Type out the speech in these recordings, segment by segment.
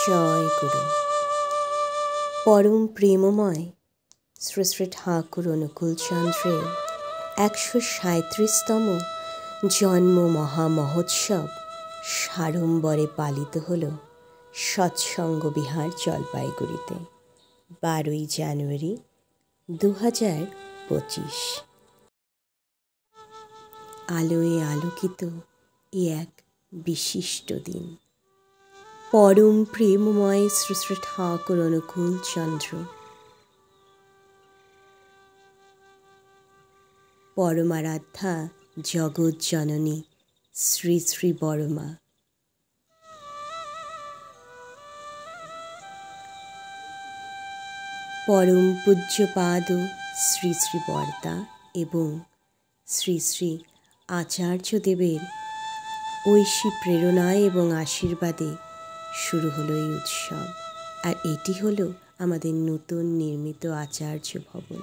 জয় গুরু। পরম প্রেমময় শ্রী শ্রী ঠাকুর অনুকূলচন্দ্রের 137তম জন্ম মহামহোৎসব সাড়ম্বরে পালিত হল সৎসঙ্গ বিহার জলপাইগুড়িতে 12ই জানুয়ারি 2025। আলোয় আলোকিত এ এক বিশিষ্ট দিন। পরম প্রেমময় শ্রী শ্রী ঠাকুর অনুকূলচন্দ্র, পরমারাধ্যা জগৎ জননী শ্রী শ্রী বড়মা, পরম পূজ্যপাদ শ্রী শ্রী বর্দা এবং শ্রী শ্রী আচার্যদেবের ঐশী প্রেরণায় এবং আশীর্বাদে শুরু হলো এই উৎসব। আর এটি হলো আমাদের নতুন নির্মিত আচার্য ভবন।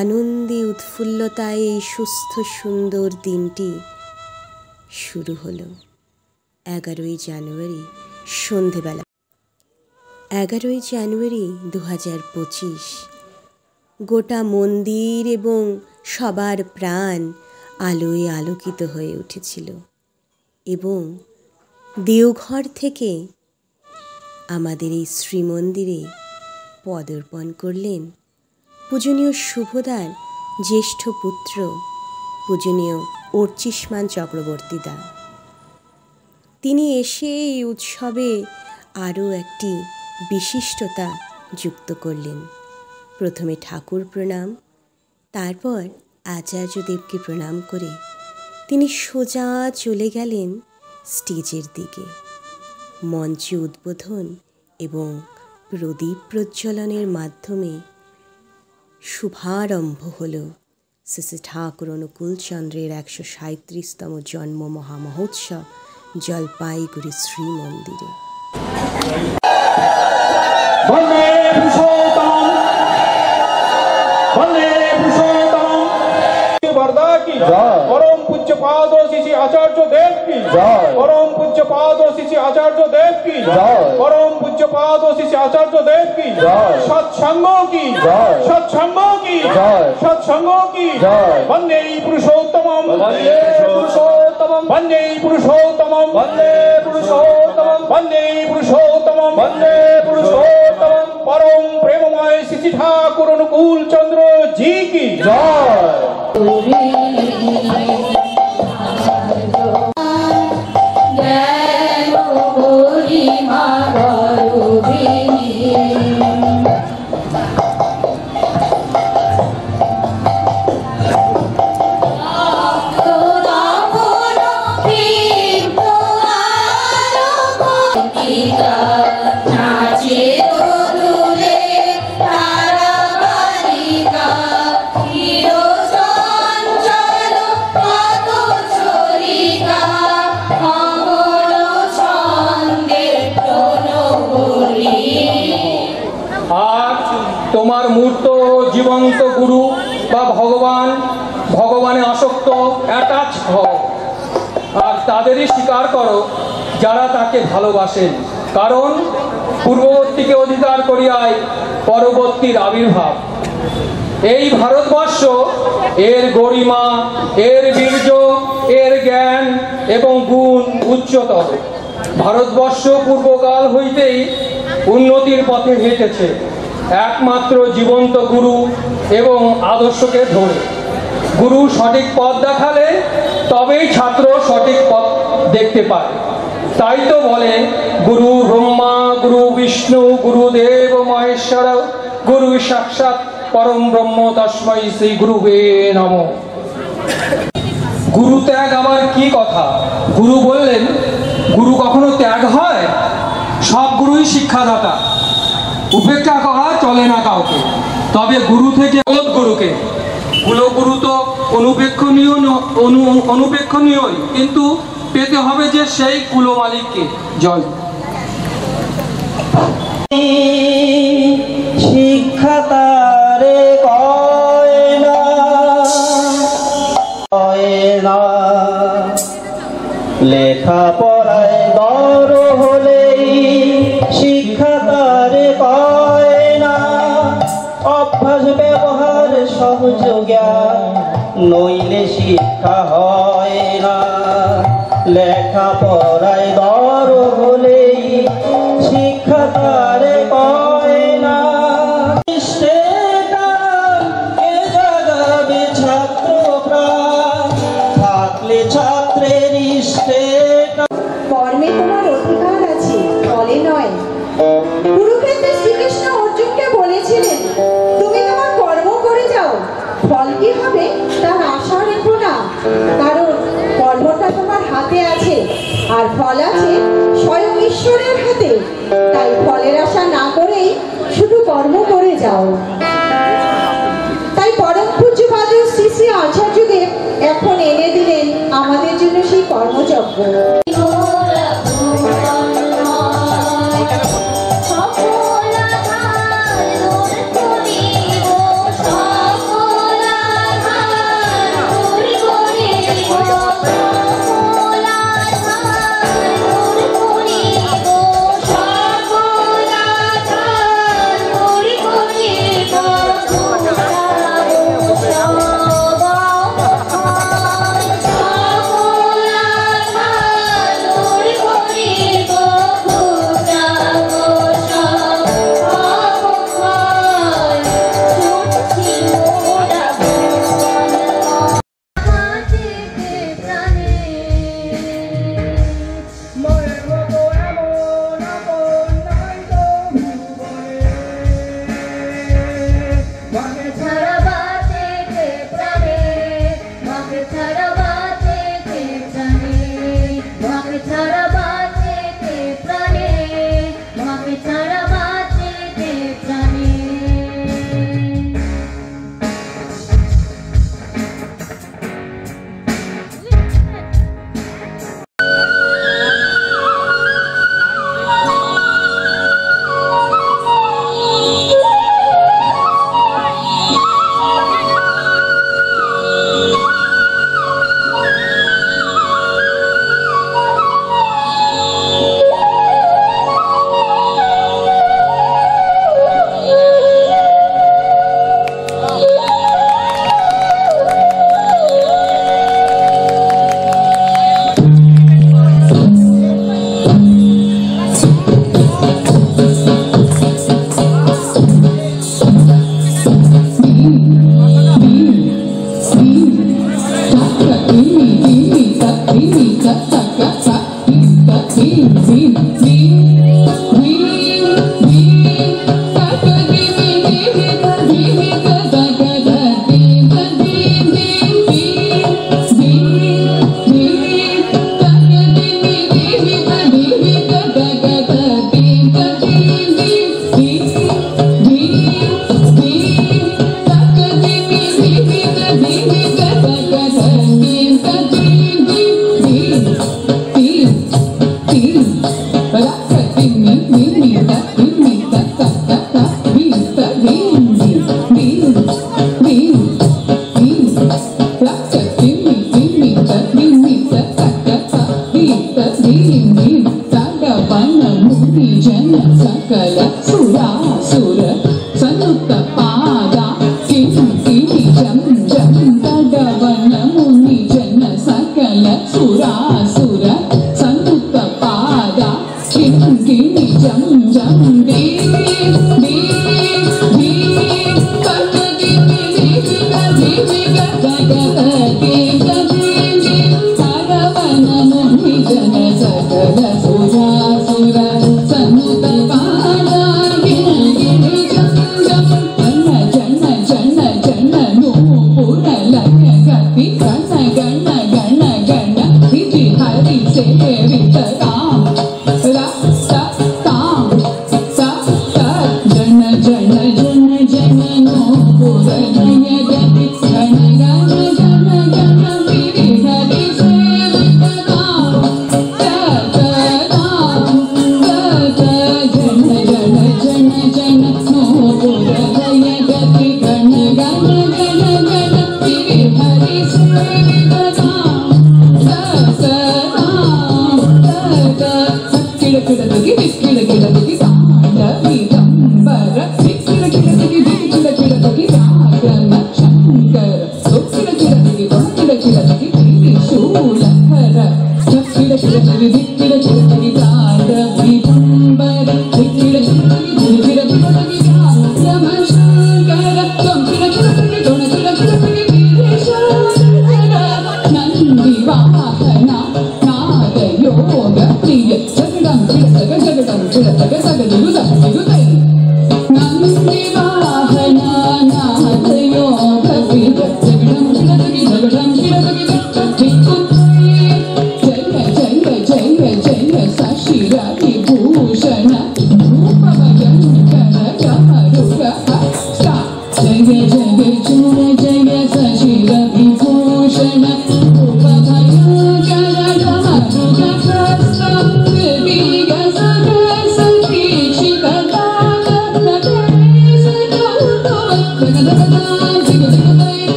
আনন্দে উৎফুল্লতায় এই সুস্থ সুন্দর দিনটি শুরু হলো 11ই জানুয়ারি সন্ধেবেলা। 11ই জানুয়ারি 2025 গোটা মন্দির এবং সবার প্রাণ আলোয় আলোকিত হয়ে উঠেছিল এবং দেওঘর থেকে আমাদের এই শ্রীমন্দিরে পদার্পণ করলেন পূজনীয় শুভদার জ্যেষ্ঠ পুত্র পূজনীয় অর্চিষ্মান চক্রবর্তীদা। তিনি এসে এই উৎসবে আরও একটি বিশিষ্টতা যুক্ত করলেন। প্রথমে ঠাকুর প্রণাম, তারপর আচার্যদেবকে প্রণাম করে তিনি সোজা চলে গেলেন স্টেজের দিকে। মঞ্চে উদ্বোধন এবং প্রদীপ প্রজ্বলনের মাধ্যমে শুভারম্ভ হল শ্রী শ্রী ঠাকুর অনুকূলচন্দ্রের 137তম জন্ম মহামহোৎসব জলপাইগুড়ি শ্রীমন্দিরে। परम पूज्य पाद श्री आचार्य देव की परम पूज्य पाद श्री आचार्य देव की परम पूज्य पाद श्री आचार्य देव की सत्संगों की सत्संगों की सत्संगों की वंदे पुरुषोत्तमम वंदे पुरुषोत्तमम वंदे पुरुषोत्तमम वंदे पुरुषोत्तमम वंदे पुरुषोत्तमम वंदे पुरुषोत्तमम परम प्रेममय श्री ठाकुर अनुकूल चंद्र जी की जय। তোমার মূর্ত জীবন্ত গুরু বা ভগবান ভগবানে আসক্ত অ্যাটাচ হও আর তাদেরই স্বীকার করো যারা তাকে ভালোবাসেন, কারণ পূর্ববর্তীকে অধিকার করিয়াই পরবর্তীর আবির্ভাব। এই ভারতবর্ষ এর গরিমা, এর বীর্য, এর জ্ঞান এবং গুণ উচ্চতর। ভারতবর্ষ পূর্বকাল হইতেই উন্নতির পথে হেঁটেছে একমাত্র জীবন্ত গুরু এবং আদর্শকে ধরে। গুরু সঠিক পথ দেখালে তবেই ছাত্র সঠিক পথ দেখতে পায়। তাই তো বলে গুরু ব্রহ্মা, গুরু বিষ্ণু, গুরুদেব মহেশ্বর, গুরু সাক্ষাৎ পরম ব্রহ্ম, তস্मै শ্রী গুরুবে নমঃ। গুরু ত্যাগ আবার কি কথা? গুরু বললেন, গুরু কখনো ত্যাগ হয়? সব গুরুই শিক্ষাদাতা, উপেক্ষা করা চলে না কাউকে। তবে গুরু থেকে গুরুকে, কুলগুরু তো অনুপেক্ষণীয়, কিন্তু পেতে হবে যে সেই কুল মালিককে। জয়। শিক্ষা তারে কয় না লেখ লেখাপড়ায় দর হলেই শিক্ষা তারে পায় না, অভ্যাস ব্যবহার সহযোগা নইলে শিক্ষা হয় না। লেখাপড়ায় দর হলেই শিক্ষা তারে পায় না। ছাত্র প্রাণ থাকলে ছাত্রের ইষ্টে কর্মে তোমার অধিকার আছে, ফলে নয়। কুরুক্ষেত্রে শ্রীকৃষ্ণ অর্জুনকে বলেছিলেন, তুমি তোমার কর্ম করে যাও, ফল কি হবে তার আশা রেখো না, কারণ কর্মটা তোমার হাতে আছে আর ফল আছে স্বয়ং ঈশ্বরের হাতে। তাই ফলের আশা না করেই শুধু কর্ম করে যাও। তাই পরম পূজ্যপাদ শ্রী শ্রী আচার্যদেব এখন এনে দিলেন আমাদের জন্য সেই কর্মযজ্ঞ।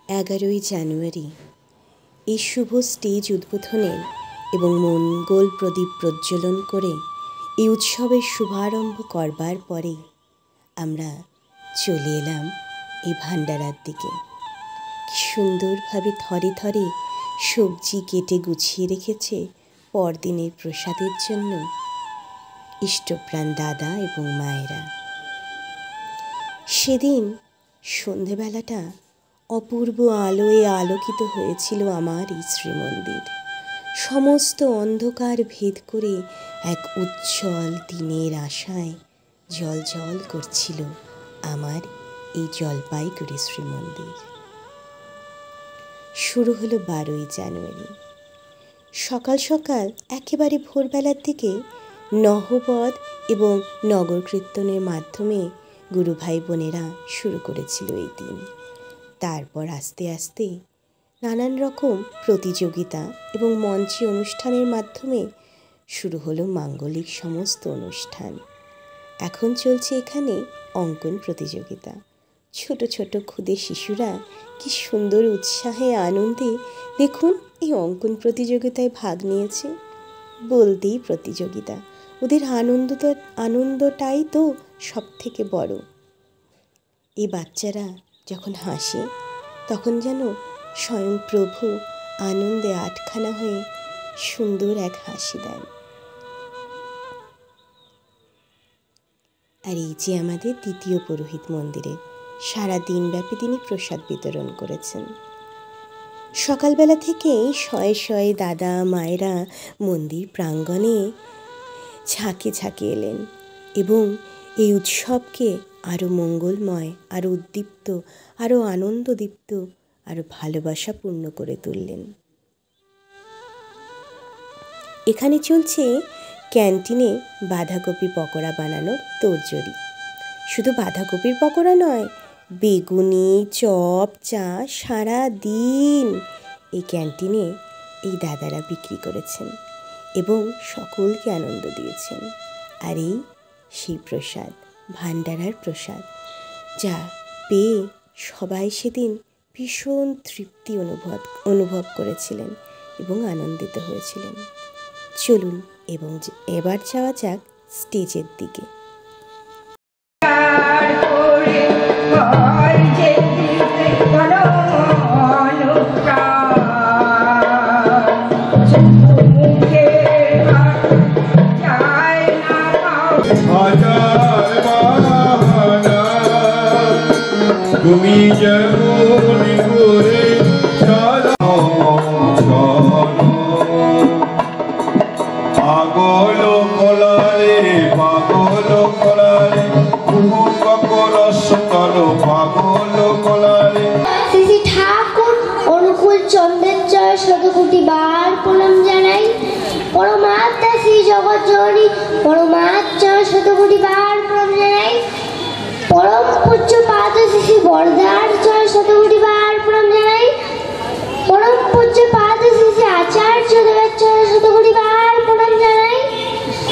11ই জানুয়ারি এই শুভ স্টেজ উদ্বোধনের এবং মঙ্গল প্রদীপ প্রজ্বলন করে এই উৎসবের শুভারম্ভ করবার পরে আমরা চলে এলাম এই ভান্ডারার দিকে। কি সুন্দরভাবে থরে থরে সবজি কেটে গুছিয়ে রেখেছে পরদিনের প্রসাদের জন্য ইষ্টপ্রাণ দাদা এবং মায়েরা। সেদিন সন্ধেবেলাটা অপূর্ব আলোয় আলোকিত হয়েছিল আমার এই শ্রীমন্দির। সমস্ত অন্ধকার ভেদ করে এক উজ্জ্বল দিনের আশায় জল জল করছিল আমার এই জলপাইগুড়ি শ্রীমন্দির। শুরু হলো 12ই জানুয়ারি। সকাল সকাল একেবারে ভোরবেলার দিকে নহবত এবং নগর কীর্তনের মাধ্যমে গুরু ভাই বোনেরা শুরু করেছিল এই দিন। তারপর আস্তে আস্তে নানান রকম প্রতিযোগিতা এবং মঞ্চে অনুষ্ঠানের মাধ্যমে শুরু হলো মাঙ্গলিক সমস্ত অনুষ্ঠান। এখন চলছে এখানে অঙ্কন প্রতিযোগিতা। ছোট ছোট ক্ষুদে শিশুরা কি সুন্দর উৎসাহে আনন্দে দেখুন এই অঙ্কন প্রতিযোগিতায় ভাগ নিয়েছে। বলতেই প্রতিযোগিতা, ওদের আনন্দটাই তো সব থেকে বড়। এই বাচ্চারা যখন হাসে তখন যেন স্বয়ং প্রভু আনন্দে আটখানা হয়ে সুন্দর এক হাসি দেন। আর এই যে আমাদের দ্বিতীয় পুরোহিত মন্দিরে সারা দিনব্যাপী তিনি প্রসাদ বিতরণ করেছেন। সকালবেলা থেকেই শয়ে শয়ে দাদা মায়েরা মন্দির প্রাঙ্গণে ঝাঁকে ঝাঁকে এলেন এবং এই উৎসবকে আরও মঙ্গলময়, আরও উদ্দীপ্ত, আরও আনন্দদীপ্ত, আরও ভালোবাসাপূর্ণ করে তুললেন। এখানে চলছে ক্যান্টিনে বাঁধাকপি পকোড়া বানানোর তোড়জোড়ি। শুধু বাঁধাকপির পকোড়া নয়, বেগুনি, চপ, চা সারা দিন এই ক্যান্টিনে এই দাদারা বিক্রি করেছেন এবং সকলকে আনন্দ দিয়েছেন। আর এই সেই প্রসাদ, ভান্ডারার প্রসাদ, যা পেয়ে সবাই সেদিন ভীষণ তৃপ্তি অনুভব করেছিলেন এবং আনন্দিত হয়েছিলেন। চলুন এবং এবার যাওয়া যাক স্টেজের দিকে। তুমি যেমন করে পাগল কলারে পাগল কলারে ককল সকল পাগল কলারে। শ্রী ঠাকুর অনুকূল চন্দ্রের জয় শতকোটি বার প্রণাম জানাই। পরমাত্মা শ্রী জগৎ জননী পরমাত্মা শতকোটি বার প্রণাম জানাই। পরম পূজ্য পাদ শ্রী বরদার জয় শতকোটি বার প্রণাম জানাই। পরম পূজ্য পাদ শ্রী আচার্য দেবের জয় শতকোটি বার প্রণাম জানাই।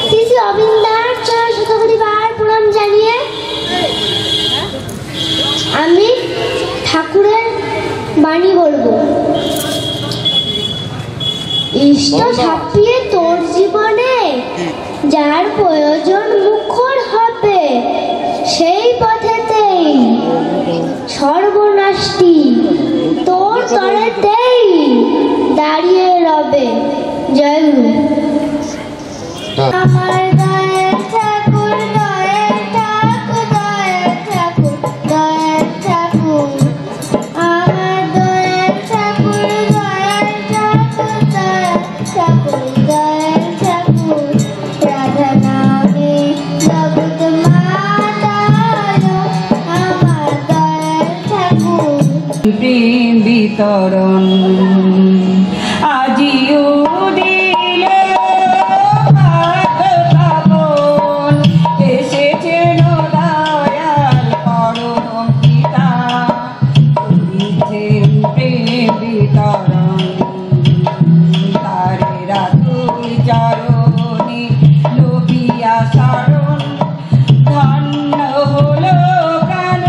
শ্রী অবিন্দার জয় শতকোটি বার প্রণাম জানিয়ে আমি ঠাকুরের বাণী বলবো। ইষ্ট ছাপিয়ে তোর জীবনে যার প্রয়োজন মুখর হবে, সেই পথেতেই সর্বনাশটি তোর তরেতেই দাঁড়িয়ে রবে। জয় গুরু। আমার দয়াল ঠাকুর দয়াল ঠাকুর দয়াল ঠাকুর দয়াল ঠাকুর আমার দয়াল ঠাকুর দয়াল ঠাকুর দয়াল ঠাকুর দয়াল ঠাকুর রাধা নামে জগৎ মাতালো আমার দয়াল ঠাকুর। প্রেম বিতরণ আজিও দিলে পাবন এসেছেন দয়াল পরম পিতা করিছেন প্রেম বিতরণ তারে রাতুল চরণে লোভিয়া শরণ ধন্য হলো প্রাণ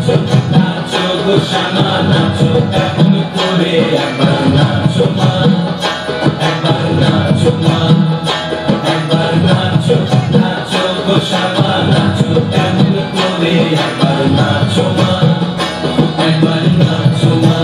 নাচো নাচো গো শ্যামা নাচো কেমন করে একবার নাচো মা একবার নাচো মা একবার নাচো নাচো গো শ্যামা নাচো কেমন করে একবার নাচো মা একবার নাচো মা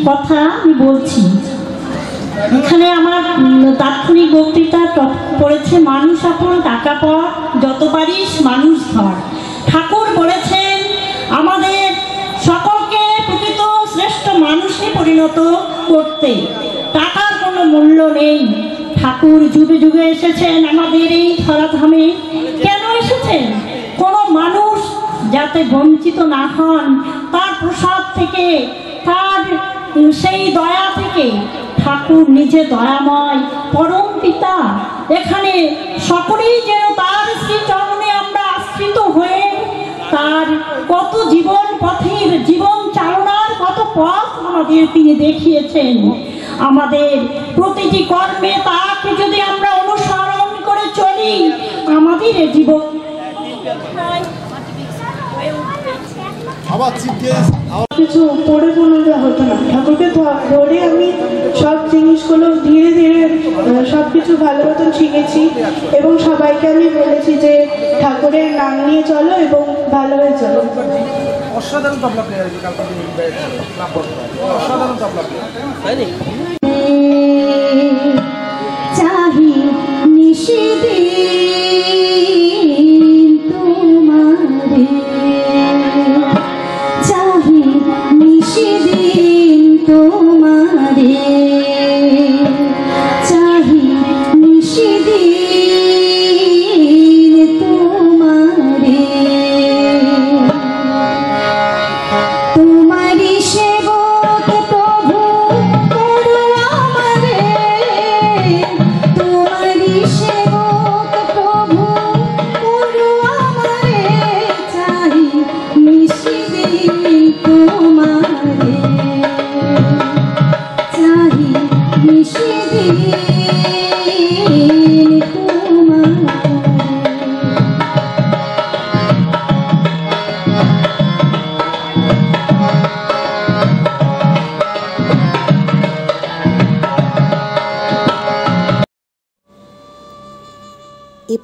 কথা আমি বলছি। এখানে আমার তাৎক্ষণিক বক্তৃতা পড়েছে মানুষ আপন টাকা পর যত পারিস মানুষ ধর। ঠাকুর বলেছেন আমাদের সকলকে প্রকৃত শ্রেষ্ঠ মানুষে পরিণত করতে। টাকার কোনো মূল্য নেই। ঠাকুর যুগে যুগে এসেছেন আমাদের এই ধরাধামে। কেন এসেছেন? কোনো মানুষ যাতে বঞ্চিত না হন, তার প্রসাদ থেকে, তার সেই দয়া থেকে। ঠাকুর নিজে দয়াময়, পরম পিতা। এখানে সকলেই যেন তার শ্রীচরণে আমরা আশ্রিত হয়ে তার কত জীবন পথের জীবন চালনার কত পথ আমাদের তিনি দেখিয়েছেন। আমাদের প্রতিটি কর্মে তাকে যদি আমরা অনুসরণ করে চলি, আমাদের জীবন কিছু পড়ে বলতে হতো না। ঠাকুরকে ধরে আমি সব জিনিসগুলো ধীরে ধীরে সব কিছু ভালো মতন শিখেছি এবং সবাইকে আমি বলেছি যে ঠাকুরের নাম নিয়ে চলো এবং ভালো হয়ে চলো। অসাধারণ তবলা প্লেয়ার, অসাধারণ তবলা প্লেয়ার। চাহি নিশিদিন তোমারে, চাহি নিশিদিন তোমারে,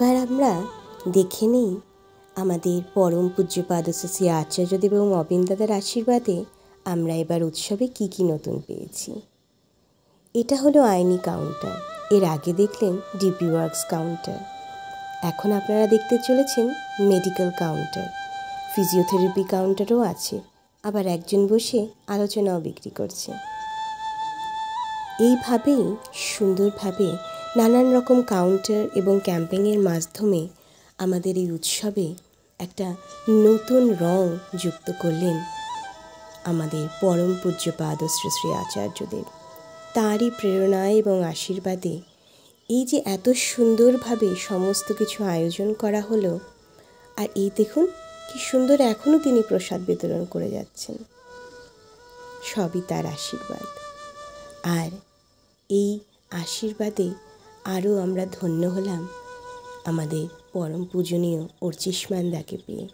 এবার আমরা দেখে নিই আমাদের পরম পূজ্যপাদ শ্রী আচার্যদেব এবং অবিন দাদার আশীর্বাদে আমরা এবার উৎসবে কি কি নতুন পেয়েছি। এটা হলো আইনি কাউন্টার। এর আগে দেখলেন ডিপি ওয়ার্কস কাউন্টার। এখন আপনারা দেখতে চলেছেন মেডিকেল কাউন্টার। ফিজিওথেরাপি কাউন্টারও আছে, আবার একজন বসে আলোচনাও বিক্রি করছে। এইভাবেই সুন্দরভাবে নানান রকম কাউন্টার এবং ক্যাম্পেইনের মাধ্যমে আমাদের এই উৎসবে একটা নতুন রং যুক্ত করলেন আমাদের পরম পূজ্যপাদ শ্রী শ্রী আচার্যদেব। তাঁরই প্রেরণায় এবং আশীর্বাদে এই যে এত সুন্দরভাবে সমস্ত কিছু আয়োজন করা হলো, আর এই দেখুন কি সুন্দর এখনও তিনি প্রসাদ বিতরণ করে যাচ্ছেন, সবই তার আশীর্বাদ। আর এই আশীর্বাদে আরও আমরা ধন্য হলাম আমাদের পরম পূজনীয় অর্চিষ্মানদাকে পেয়ে।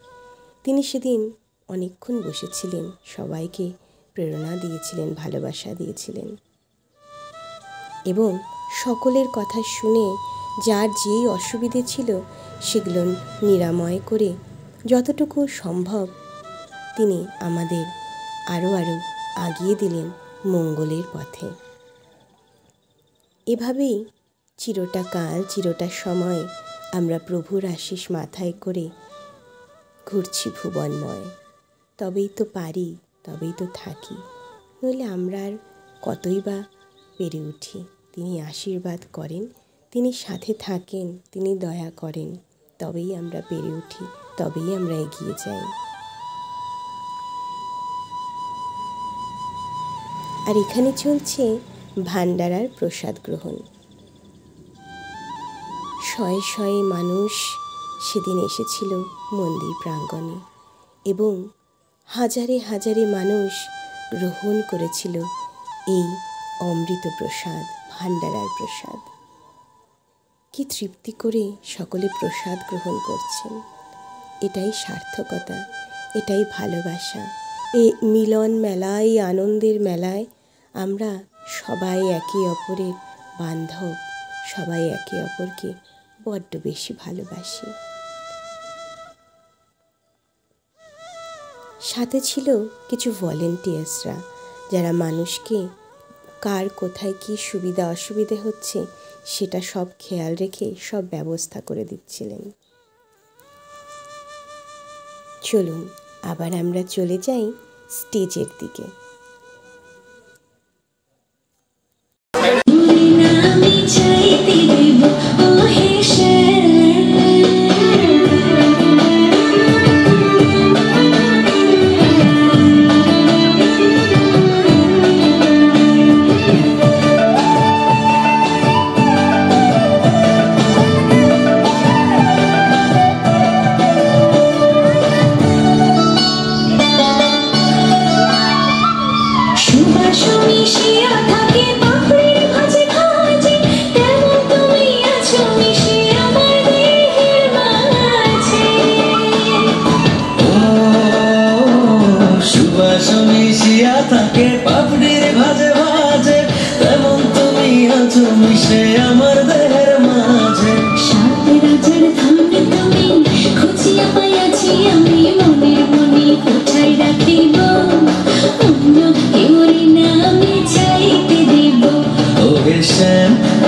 তিনি সেদিন অনেকক্ষণ বসেছিলেন, সবাইকে প্রেরণা দিয়েছিলেন, ভালোবাসা দিয়েছিলেন এবং সকলের কথা শুনে যার যেই অসুবিধে ছিল সেগুলো নিরাময় করে যতটুকু সম্ভব তিনি আমাদের আরও আগিয়ে দিলেন মঙ্গলের পথে। এভাবেই চিরটা কাল চিরটা সময় আমরা প্রভুর আশিস মাথায় করে ঘুরছি ভুবনময়। তবেই তো পারি, তবেই তো থাকি, নইলে আমরা আর কতই বা পেরে উঠি। তিনি আশীর্বাদ করেন, তিনি সাথে থাকেন, তিনি দয়া করেন, তবেই আমরা পেরে উঠি, তবেই আমরা এগিয়ে যাই। আর এখানে চলছে ভান্ডারার প্রসাদ গ্রহণ। শয়ে শয়ে মানুষ সেদিন এসেছিল মন্দির প্রাঙ্গণে এবং হাজারে হাজারে মানুষ গ্রহণ করেছিল এই অমৃত প্রসাদ, ভান্ডারার প্রসাদ। কি তৃপ্তি করে সকলে প্রসাদ গ্রহণ করছেন। এটাই সার্থকতা, এটাই ভালোবাসা। এই মিলন মেলায়, এই আনন্দের মেলায় আমরা সবাই একে অপরের বান্ধব, সবাই একে অপরকে বড্ড বেশি ভালোবাসি। সাথে ছিল কিছু ভলেন্টিয়ার্সরা, যারা মানুষকে কার কোথায় কি সুবিধা অসুবিধে হচ্ছে সেটা সব খেয়াল রেখে সব ব্যবস্থা করে দিচ্ছিলেন। চলুন আবার আমরা চলে যাই স্টেজের দিকে।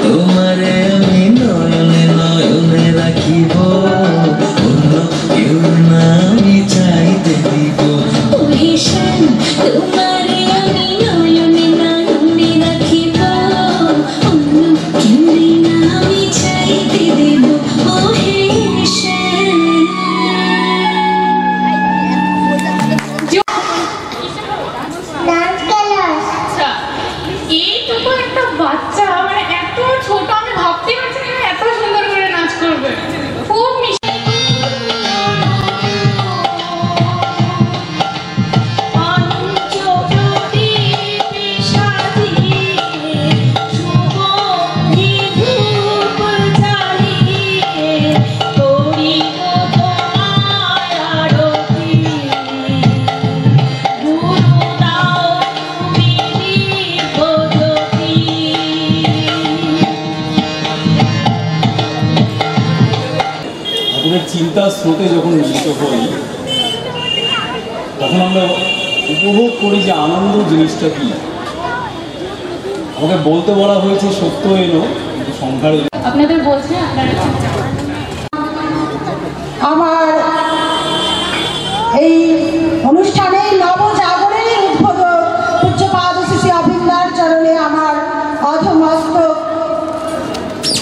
তোমারে আমি নয়নে চিন্তার স্রোতে যখন মিলিত হই তখন আমরা উপভোগ করি যে আনন্দ জিনিসটা কি। আমাকে বলতে বলা হয়েছে সত্য এলো কিন্তু সংখ্যার আপনাদের বলছে আমার এই অনুষ্ঠানে নবজাগরণের উদ্বোধক পূজ্যপাদ শ্রী অবিন্দার চরণে আমার অধমস্তক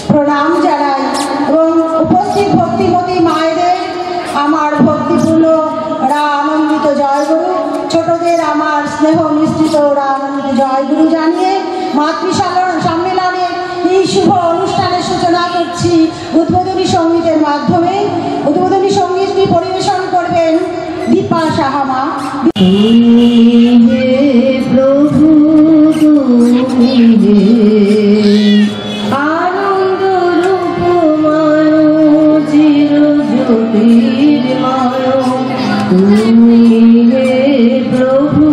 প্রণাম জানাই এবং উপস্থিত ভক্তিমতী মায়েদের আমার ভক্তিপূর্ণ আনন্দিত জয়গুরু, ছোটদের আমার স্নেহ মিশ্রিত আনন্দিত জয়গুরু জানিয়ে মাতৃ সম্মেলনের এই শুভ অনুষ্ঠানের সূচনা করছি উদ্বোধনী সঙ্গীতের মাধ্যমে। উদ্বোধনী সঙ্গীতটি পরিবেশন করবেন দীপা সাহামা। প্রভু আনন্দ রূপ মায় চির জ্যোতির্ময়, তুমি হে প্রভু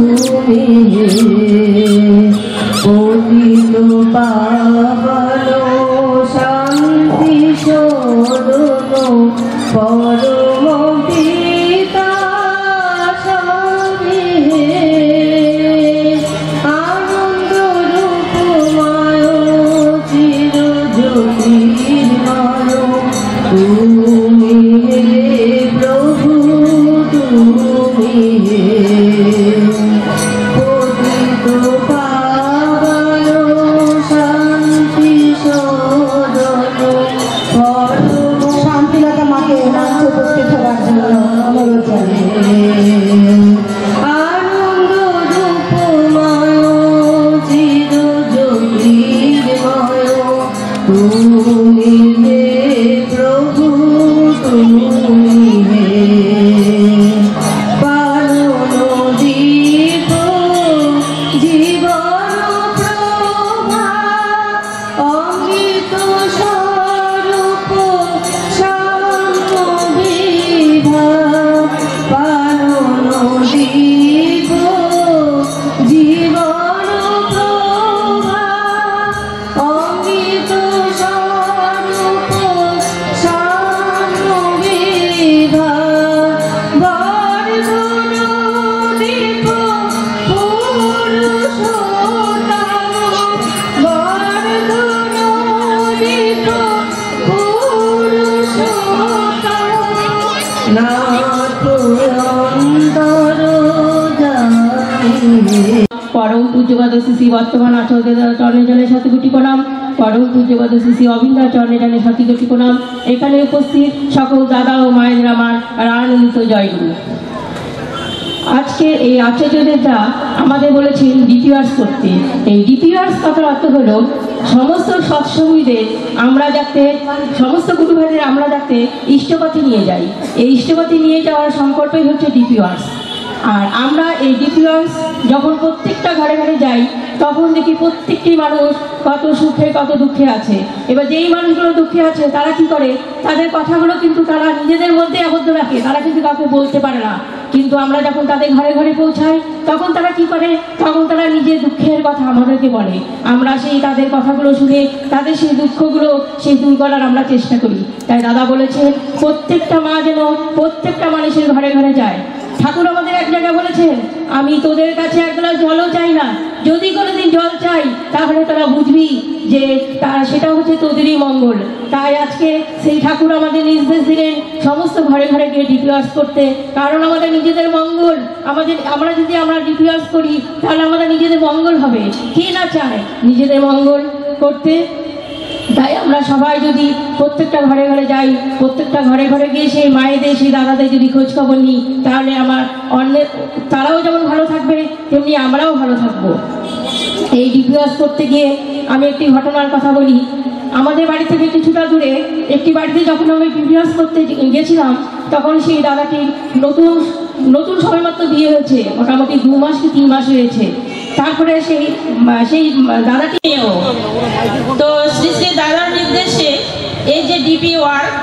তুমি পতিত পাবন শান্তি সদন পরম পিতা স্বামী আনন্দ রূপময় চির জ্যোতির্ময়, তুমি হে প্রভু তুমি হে পতিত পাবন শান্তি সদন পরম। শান্তিলতা মাকে মঞ্চে উপস্থিত হওয়ার জন্য অনুরোধ জানাই। আনন্দ রূপময় চির জ্যোতির্ময়, তুমি হে প্রভু তুমি হে পালন দীপ জীবন প্রভা, অমৃত স্বরূপ শান্ত বিভা, পালন দীপ জীবন প্রভা, অমৃত স্বরূপ শান্ত বিভা, বরগুণ দীপ পুরুষোত্তম, বরগুণ দীপ পুরুষোত্তম, নাথ অন্তর জানি। পরম পূজ্যপাদ শ্রী বর্তমান আচার্য চরণে জনে শতকোটি প্রণাম। পরম পূজ্যপাদ শ্রী অবিন্দার চরণে জনে শতকোটি প্রণাম। এখানে উপস্থিত সকল দাদা ও মায়েদের আমার আনন্দিত জয়গুরু। আজকে এই আচার্যদেবরা আমাদের বলেছেন ডিপিআরস করতে। এই ডিপিআরস কথার অর্থ হলো সমস্ত সৎসঙ্গীদের আমরা যাতে, সমস্ত গুরু ভাইদের আমরা যাতে ইষ্টপথে নিয়ে যাই। এই ইষ্টপথে নিয়ে যাওয়ার সংকল্পই হচ্ছে ডিপিআরস। আর আমরা এই ডিপিআরস যখন প্রত্যেকটা ঘরে ঘরে যাই তখন দেখি প্রত্যেকটি মানুষ কত সুখে কত দুঃখে আছে। এবার যেই মানুষগুলো দুঃখে আছে তারা কি করে, তাদের কথাগুলো কিন্তু তারা নিজেদের মধ্যে আবদ্ধ রাখে, তারা কিন্তু কাউকে বলতে পারে না। কিন্তু আমরা যখন তাদের ঘরে ঘরে পৌঁছাই তখন তারা কি করে, তখন তারা নিজের দুঃখের কথা আমাদেরকে বলে। আমরা সেই তাদের কথাগুলো শুনে তাদের সেই দুঃখগুলো সেই দূর করার আমরা চেষ্টা করি। তাই দাদা বলেছেন প্রত্যেকটা মা যেন প্রত্যেকটা মানুষের ঘরে ঘরে যায়। ঠাকুর আমাদের এক জায়গায় বলেছেন, আমি তোদের কাছে এক গ্লাস জলও চাই না, যদি কোনোদিন জল চাই তাহলে তারা বুঝবি যে সেটা হচ্ছে তোদেরই মঙ্গল। তাই আজকে সেই ঠাকুর আমাদের নির্দেশ দিলেন সমস্ত ঘরে ঘরে গিয়ে ডিপিআরস করতে, কারণ আমাদের নিজেদের মঙ্গল। আমরা যদি ডিপিআরস করি তাহলে আমাদের নিজেদের মঙ্গল হবে। কে না চায় নিজেদের মঙ্গল করতে? তাই আমরা সবাই যদি প্রত্যেকটা ঘরে ঘরে যাই, প্রত্যেকটা ঘরে ঘরে গিয়ে সেই মায়েদের সেই দাদাদের যদি খোঁজ খবর নিই তাহলে আমার অন্যের তারাও যেমন ভালো থাকবে তেমনি আমরাও ভালো থাকবো। এই ডিপিআরস করতে গিয়ে আমি একটি ঘটনার কথা বলি। আমাদের বাড়ি থেকে কিছুটা দূরে একটি বাড়িতে যখন আমি ডিপিআরস করতে গেছিলাম তখন সেই দাদাটির নতুন সবেমাত্র বিয়ে হয়েছে, মোটামুটি 2 মাস কি 3 মাস হয়েছে। তারপরে সেই দাদাটিও তো শ্রী শ্রী দাদার নির্দেশে এই যে ডিপি ওয়ার্ক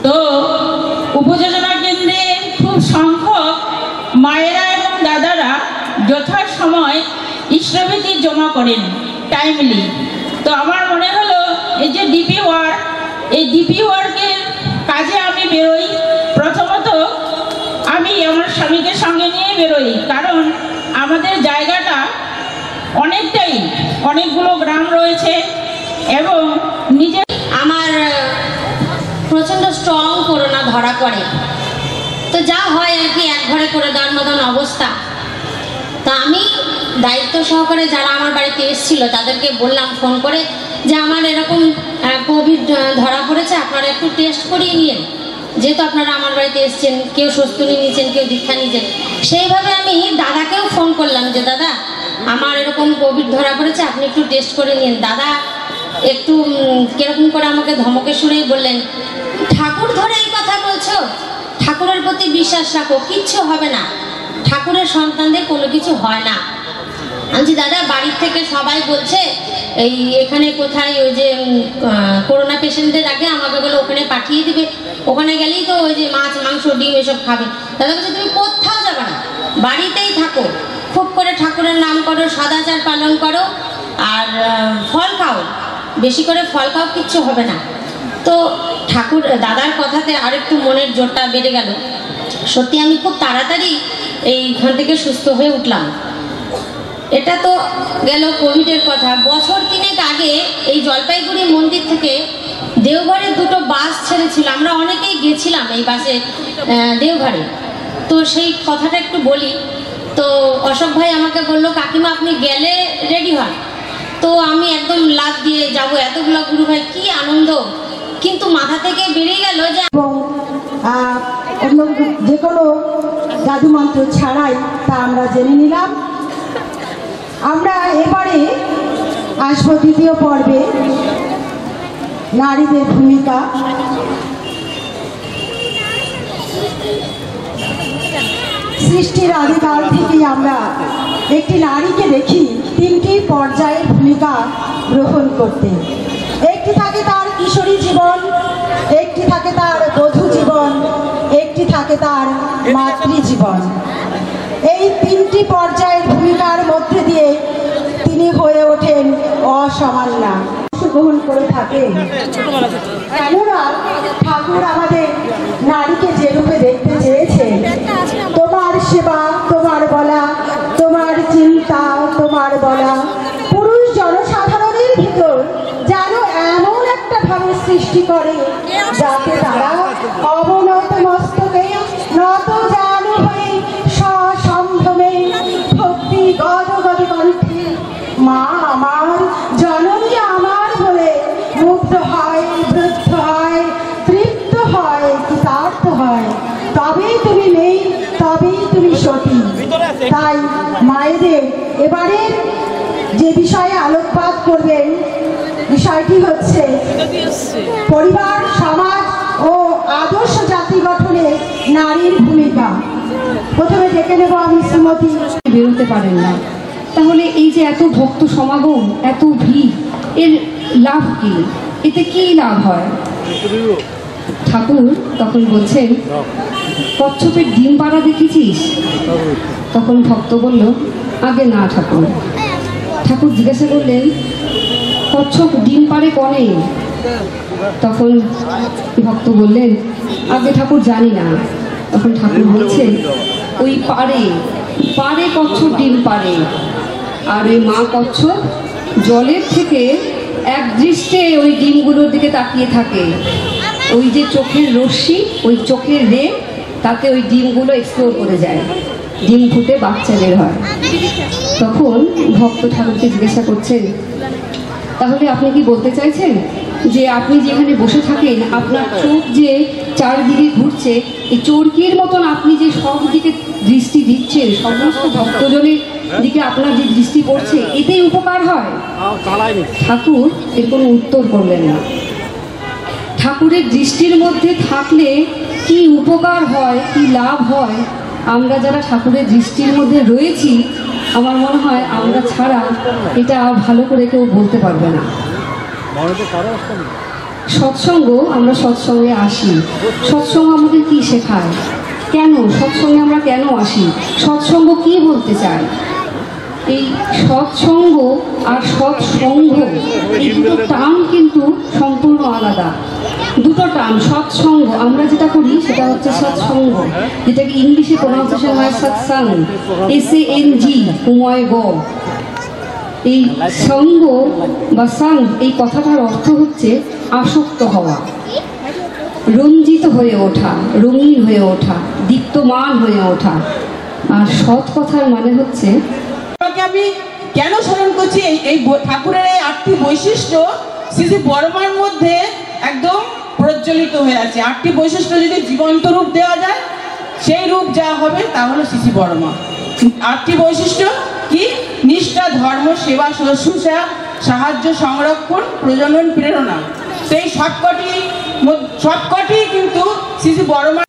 তো উপযোজনা কেন্দ্রে খুব সংখ্যক মায়েরা এবং দাদারা যথাসময় ইষ্টভীতি জমা করেন। টাইমলি। তো আমার মনে হলো এই যে ডিপি ওয়ার্ক, এই ডিপি ওয়ার্কের কাজে আমি বেরোই। প্রথমত আমি আমার স্বামীকে সঙ্গে নিয়ে বেরোই, কারণ আমাদের জায়গাটা অনেকটাই, অনেকগুলো গ্রাম রয়েছে এবং নিজে আমার প্রচণ্ড স্ট্রং করোনা ধরা পড়ে। তো যা হয় আর কি, এক ঘরে করে দেওয়ার মতন অবস্থা। তা আমি দায়িত্ব সহকারে যারা আমার বাড়িতে এসেছিলো তাদেরকে বললাম ফোন করে যে আমার এরকম কোভিড ধরা পড়েছে, আপনারা একটু টেস্ট করিয়ে নিন। যেহেতু আপনারা আমার বাড়িতে এসছেন, কেউ স্বস্তুনি নিয়েছেন, কেউ দীক্ষা নিয়েছেন, সেইভাবে আমি দাদাকেও ফোন করলাম যে দাদা আমার এরকম কোভিড ধরা পড়েছে, আপনি একটু টেস্ট করে নিন। দাদা একটু কিরকম করে আমাকে ধমকে সুরেই বললেন, ঠাকুর ধরে এই কথা বলছো, ঠাকুরের প্রতি বিশ্বাস রাখো, কিচ্ছু হবে না, ঠাকুরের সন্তানদের কোনো কিছু হয় না। আমি দাদা বাড়ির থেকে সবাই বলছে এই এখানে কোথায় ওই যে করোনা পেশেন্টদের আগে আমাকে বলে ওখানে পাঠিয়ে দিবে, ওখানে গেলেই তো ওই যে মাছ মাংস ডিম এসব খাবে। দাদা বলছে তুমি কোথাও যাবে না, বাড়িতেই থাকো, খুব করে ঠাকুরের নাম করো, সদাচার পালন করো, আর ফল খাও, বেশি করে ফল খাও, কিচ্ছু হবে না। তো ঠাকুর দাদার কথাতে আরেকটু মনের জোরটা বেড়ে গেল। সত্যি আমি খুব তাড়াতাড়ি এইখান থেকে সুস্থ হয়ে উঠলাম। এটা তো গেল কোভিডের কথা। বছর 3 আগে এই জলপাইগুড়ি মন্দির থেকে দেওঘরের 2টো বাস ছেড়েছিল, আমরা অনেকেই গেছিলাম এই বাসে দেওঘরে। তো সেই কথাটা একটু বলি। তো অশোক ভাই আমাকে বললো কাকিমা আপনি গেলে রেডি হন। তো আমি একদম লাফ দিয়ে যাব, এতগুলো গুরু ভাই কি আনন্দ, কিন্তু মাথা থেকে বেরিয়ে গেল যে অন্য যে কোনো জাদুমন্ত্র ছাড়াই তা আমরা জেনে নিলাম। আমরা এবারে আসবো দ্বিতীয় পর্বে, নারীদের ভূমিকা। সৃষ্টির আদিকাল থেকেই আমরা একটি নারীকে দেখি 3টি পর্যায়ের ভূমিকা গ্রহণ করতে। একটি থাকে তার কিশোরী জীবন, একটি থাকে তার বধূ জীবন, একটি থাকে তার মাতৃ জীবন। এই 3টি পর্যায়ের ভূমিকার মধ্যে দিয়ে তিনি হয়ে ওঠেন অসামান্যা, অংশগ্রহণ করে থাকেন। কেননা ঠাকুর আমাদের নারীকে যে রূপে দেখতে চেয়েছেন, তোমার সেবা, তোমার বলা, তোমার চিন্তা, তোমার বলা, পুরুষ জনসাধারণের ভিতর যেন এমন একটা ভাবের সৃষ্টি করে যাতে তারা অবনত মস্তকে নত যেন হয়ে সসম্ভ্রমে ভক্তি গদগদ কণ্ঠে মা আমার, জননী আমার বলে মুগ্ধ হয়, বৃদ্ধ হয়, তৃপ্ত হয়, কৃতার্থ হয়। তবেই তুমি নেই, তবেই তুমি সতী। তাই মায়েদের এবারে যে বিষয়ে আলোকপাত করবেন, বিষয়টি হচ্ছে পরিবার, সমাজ ও আদর্শ জাতি গঠনে নারীর ভূমিকা। প্রথমে দেখে নেব আমি শ্রীমতী। বেরোতে পারেন না, তাহলে এই যে এত ভক্ত সমাগম, এত ভিড়, এর লাভ কি? এতে কি লাভ হয়? ঠাকুর তখন বলছেন, কচ্ছপের ডিম পাড়া দেখেছিস? তখন ভক্ত বলল, আগে না ঠাকুর। ঠাকুর জিজ্ঞাসা করলেন, কচ্ছপ ডিম পাড়ে কনে? তখন ভক্ত বললেন, আগে ঠাকুর জানি না। তখন ঠাকুর বলছেন, ওই পাড়ে পাড়ে কচ্ছপ ডিম পাড়ে, আর ওই মা কচ্ছপ জলের থেকে এক দৃষ্টে ওই ডিমগুলোর দিকে তাকিয়ে থাকে। ওই যে চোখের রশ্মি, ওই চোখের রে, তাতে ওই ডিমগুলো এক্সপ্লোর করে যায়, ডিম ফুটে বাচ্চা বের হয়। তখন ভক্ত ঠাকুরকে জিজ্ঞাসা করছেন, তাহলে আপনি কি বলতে চাইছেন যে আপনি যেখানে বসে থাকেন, আপনার চোখ যে চারিদিকে ঘুরছে, এই চরকির মতন আপনি যে সব দিকে দৃষ্টি দিচ্ছেন, সমস্ত ভক্তজনের দিকে আপনার যে দৃষ্টি পড়ছে, এতেই উপকার হয়? ঠাকুর এর কোনো উত্তর করলেন না। ঠাকুরের দৃষ্টির মধ্যে থাকলে কি উপকার হয়, কি লাভ হয়, আমরা যারা ঠাকুরের দৃষ্টির মধ্যে রয়েছি, আমার মনে হয় আমরা ছাড়া এটা ভালো করে কেউ বলতে পারবে না। সৎসঙ্গ, আমরা সৎসঙ্গে আসি, সৎসঙ্গ আমাদের কি শেখায়, কেন সৎসঙ্গে আমরা কেন আসি, সৎসঙ্গ কি বলতে চায়, এই সৎসঙ্গ আর সৎসঙ্গ এই দুটো টার্ম কিন্তু সম্পূর্ণ আলাদা। দুটো টার্ম, সৎসঙ্গ আমরা যেটা করি সেটা হচ্ছে সৎসঙ্গ, যেটাকে ইংলিশে প্রনাউন্সিয়েশন হয় সৎসঙ্গ, SANG উময় গ। এই সঙ্গ বা সং এই কথাটার অর্থ হচ্ছে আসক্ত হওয়া, রঞ্জিত হয়ে ওঠা, রঙিন হয়ে ওঠা, দীপ্তমান হয়ে ওঠা। আর সৎ কথার মানে হচ্ছে, আমি কেন স্মরণ করছি, এই ঠাকুরের এই 8টি বৈশিষ্ট্য শ্রী শ্রী বর্মার মধ্যে একদম প্রজ্বলিত হয়ে আছে। 8টি বৈশিষ্ট্য যদি জীবন্ত রূপ দেওয়া যায়, সেই রূপ যা হবে তা হলো শ্রী শ্রী বর্মা। 8টি বৈশিষ্ট্য কি? নিষ্ঠা, ধর্ম, সেবা, শুশ্রূষা, সাহায্য, সংরক্ষণ, প্রজনন, প্রেরণা। সেই সবকটি কিন্তু শ্রী শ্রী বর্মা।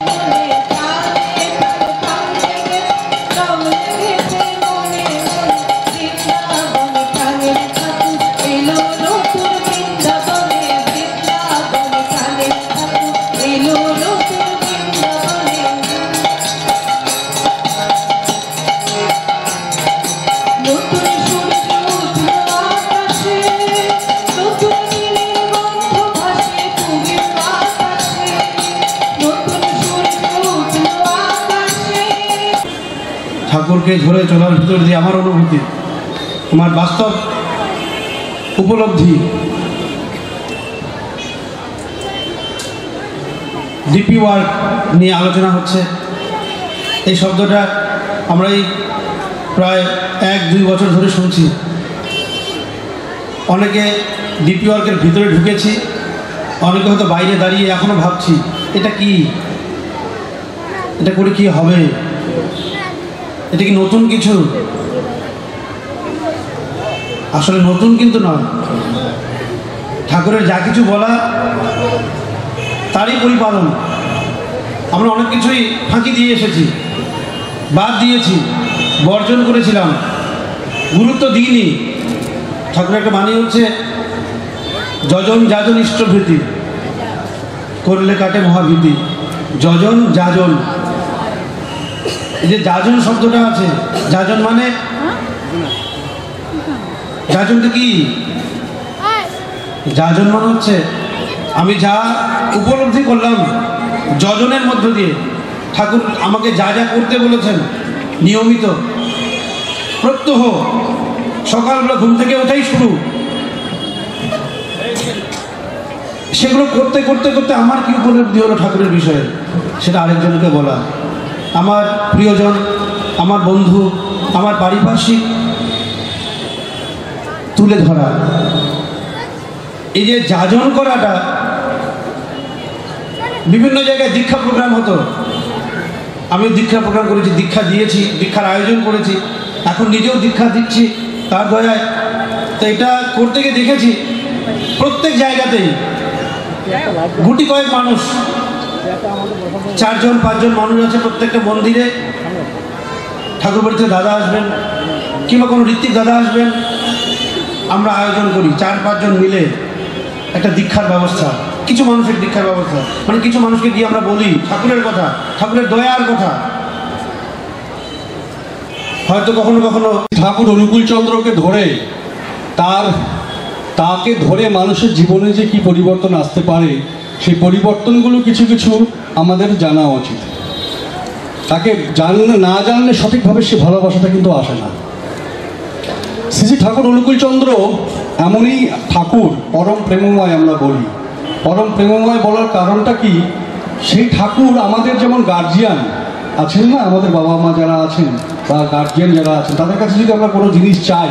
ঠাকুরকে ধরে চলার ভিতর দিয়ে আমার অনুভূতি, আমার বাস্তব উপলব্ধি, ডিপি ওয়ার্ক নিয়ে আলোচনা হচ্ছে। এই শব্দটা আমরা এই প্রায় 1-2 বছর ধরে শুনছি। অনেকে ডিপি ওয়ার্কের ভিতরে ঢুকেছি, অনেকে হয়তো বাইরে দাঁড়িয়ে এখনও ভাবছি এটা কি, এটা করে কি হবে, এটা কি নতুন কিছু? আসলে নতুন কিন্তু নয়। ঠাকুরের যা কিছু বলা তারই পরিপালন। আমরা অনেক কিছুই ফাঁকি দিয়ে এসেছি, বাদ দিয়েছি, বর্জন করেছিলাম, গুরুত্ব দিইনি। ঠাকুরের একটা বাণী হচ্ছে যজন যাজন ইষ্টভৃতি, করলে কাটে মহাভীতি। যজন যাজন, এই যে যাজন শব্দটা আছে, যাজন মানে, যাজনটা কি? যাজন মানে হচ্ছে আমি যা উপলব্ধি করলাম যজনের মধ্য দিয়ে। ঠাকুর আমাকে যা যা করতে বলেছেন নিয়মিত, প্রত্যহ সকালবেলা ঘুম থেকে ওঠাই শুরু, সেগুলো করতে করতে করতে আমার কি উপলব্ধি হলো ঠাকুরের বিষয়ে, সেটা আরেকজনকে বলা। আমার প্রিয়জন, আমার বন্ধু, আমার পারিপার্শ্বিক তুলে ধরা, এই যে যাজন করাটা। বিভিন্ন জায়গায় দীক্ষা প্রোগ্রাম হতো, আমি দীক্ষা প্রোগ্রাম করেছি, দীক্ষা দিয়েছি, দীক্ষার আয়োজন করেছি, এখন নিজেও দীক্ষা দিচ্ছি তার দয়ায়। তো এটা করতে গিয়ে দেখেছি প্রত্যেক জায়গাতেই গুটি কয়েক মানুষ, 4-5জন মানুষ আছে প্রত্যেকটা মন্দিরে। ঠাকুর বাড়িতে দাদা আসবেন কিংবা কোনো ঋত্বিক দাদা আসবেন, আমরা আয়োজন করি 4-5জন মিলে একটা দীক্ষার ব্যবস্থা, কিছু মানুষের দীক্ষার ব্যবস্থা, মানে কিছু মানুষকে গিয়ে আমরা বলি ঠাকুরের কথা, ঠাকুরের দয়ার কথা। হয়তো কখনো কখনো ঠাকুর অনুকূলচন্দ্রকে ধরে তাকে ধরে মানুষের জীবনে যে কি পরিবর্তন আসতে পারে, সেই পরিবর্তনগুলো কিছু কিছু আমাদের জানা উচিত। তাকে না জানলে সঠিকভাবে সে ভালোবাসাটা কিন্তু আসে না। শ্রী ঠাকুর অনুকূলচন্দ্র এমনই ঠাকুর, পরম প্রেমময় আমরা বলি। পরম প্রেমময় বলার কারণটা কি? সেই ঠাকুর আমাদের যেমন গার্জিয়ান আছেন না, আমাদের বাবা মা যারা আছেন বা গার্জিয়ান যারা আছেন, তাদের কাছে যদি আমরা কোনো জিনিস চাই,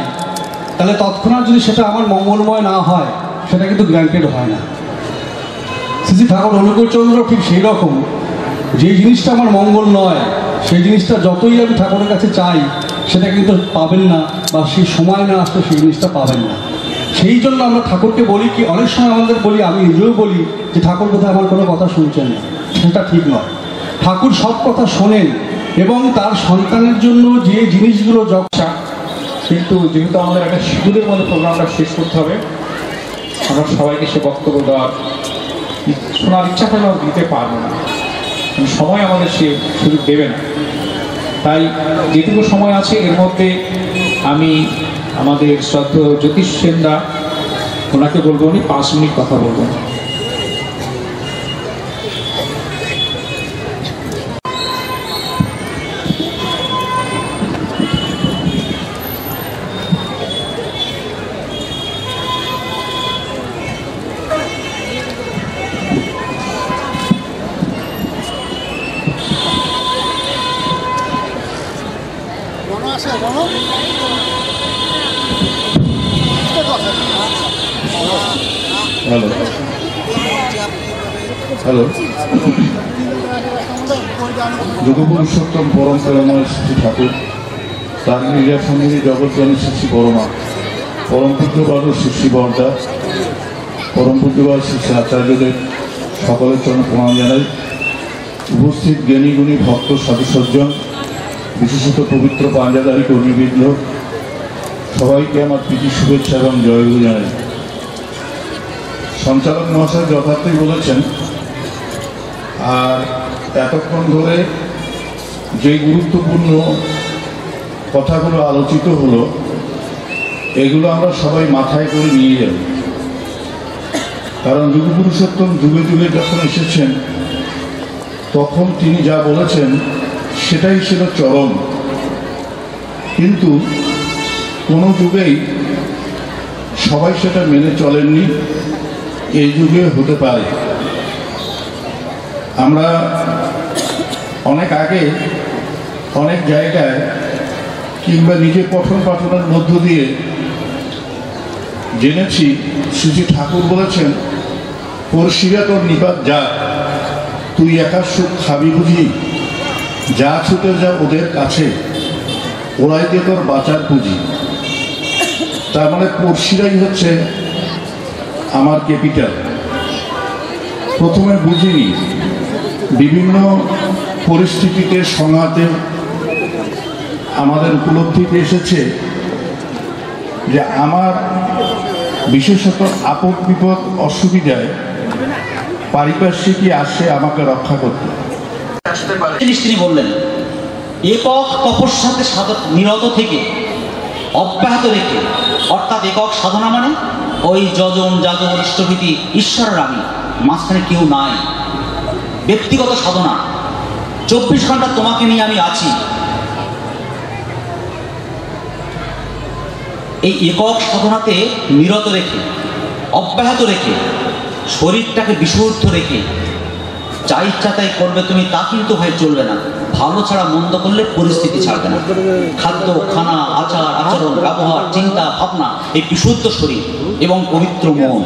তাহলে তৎক্ষণাৎ যদি সেটা আমার মঙ্গলময় না হয়, সেটা কিন্তু গ্র্যান্টেড হয় না। শ্রী ঠাকুর অনুকূলচন্দ্র ঠিক সেই রকম, যে জিনিসটা আমার মঙ্গল নয়, সেই জিনিসটা যতই আমি ঠাকুরের কাছে চাই, সেটা কিন্তু পাবেন না, বা সেই সময় না আসলে সেই জিনিসটা পাবেন না। সেই জন্য আমরা ঠাকুরকে বলি কি, অনেক সময় আমাদের বলি, আমি নিজেও বলি যে ঠাকুর বোধহয় আমার কোনো কথা শুনছেন না। সেটা ঠিক নয়। ঠাকুর সব কথা শোনেন এবং তার সন্তানের জন্য যে জিনিসগুলো যক্ষা। কিন্তু যেহেতু আমাদের একটা শিডিউলের মধ্যে প্রোগ্রামটা শেষ করতে হবে, আমরা সবাইকে সে বক্তব্য দেওয়ার শোনার ইচ্ছা করলেও দিতে পারবো না, সময় আমাদের সে সুযোগ দেবে না। তাই যেটুকু সময় আছে এর মধ্যে আমি আমাদের শ্রদ্ধেয় জ্যোতিষ সেনরা ওনাকে বলবো, উনি 5 মিনিট কথা বলবেন। হ্যালো হ্যালো যুগপুরুষোত্তম পরম প্রেরণায় শ্রী ঠাকুর, তার নিজের সঙ্গে জগৎজনী শ্রী বড়মা, পরম পূজ্যপাদ শ্রী বর্দা, পরম পূজ্যপাদ শ্রী আচার্যদের সকলের জন্য প্রণাম জানাই। উপস্থিত জ্ঞানীগুণী ভক্ত সাধু সজ্জন, বিশেষত পবিত্র পাঞ্জাদারী কর্মীবৃন্দ, সবাইকে আমার প্রীতি শুভেচ্ছা এবং জয়গুরু জানাই। সঞ্চালক মহাশয় যথার্থই বলেছেন। আর এতক্ষণ ধরে যে গুরুত্বপূর্ণ কথাগুলো আলোচিত হলো, এগুলো আমরা সবাই মাথায় করে নিয়ে যাব। কারণ যুগপুরুষোত্তম যুগে যুগে যখন এসেছেন, তখন তিনি যা বলেছেন সেটাই ছিল চরম। কিন্তু কোনো যুগেই সবাই সেটা মেনে চলেননি, এই যুগে হতে পারে। আমরা অনেক আগে অনেক জায়গায় কিংবা নিজের পঠন পাঠনের মধ্য দিয়ে জেনেছি, শ্রী ঠাকুর বলেছেন, পড়শিরা তোর নিপাত যা, তুই একা সুখ খাবি বুঝি, যা ছুটে যা ওদের কাছে, ওরাই দিয়ে তোর বাঁচার পুঁজি। তার মানে পড়শিরাই হচ্ছে আমার ক্যাপিটাল। প্রথমে বুঝিনি, বিভিন্ন পরিস্থিতিতে সংঘাতে আমাদের উপলব্ধিতে এসেছে যে আমার বিশেষত আপদ বিপদ অসুবিধায় পারিপার্শ্বিকই আসে আমাকে রক্ষা করতে। জিনিস তিনি বললেন, একক তপস্যাতে নিরত থেকে অব্যাহত রেখে, অর্থাৎ একক সাধনা মানে ওই যজন যাজন ইষ্টভীতি ঈশ্বরের আমি, মাঝখানে কেউ নাই। ব্যক্তিগত সাধনা, 24 ঘন্টা তোমাকে নিয়ে আমি আছি। এই একক সাধনাতে নিরত রেখে, অব্যাহত রেখে, শরীরটাকে বিশুদ্ধ রেখে যা ইচ্ছা তাই করবে তুমি, তা কিন্তু হয়ে চলবে না। ভালো ছাড়া মন্দ করলে পরিস্থিতি ছাড়বে না। খাদ্য, খানা, আচার আচরণ, ব্যবহার, চিন্তা ভাবনা, এই বিশুদ্ধ শরীর এবং পবিত্র মন,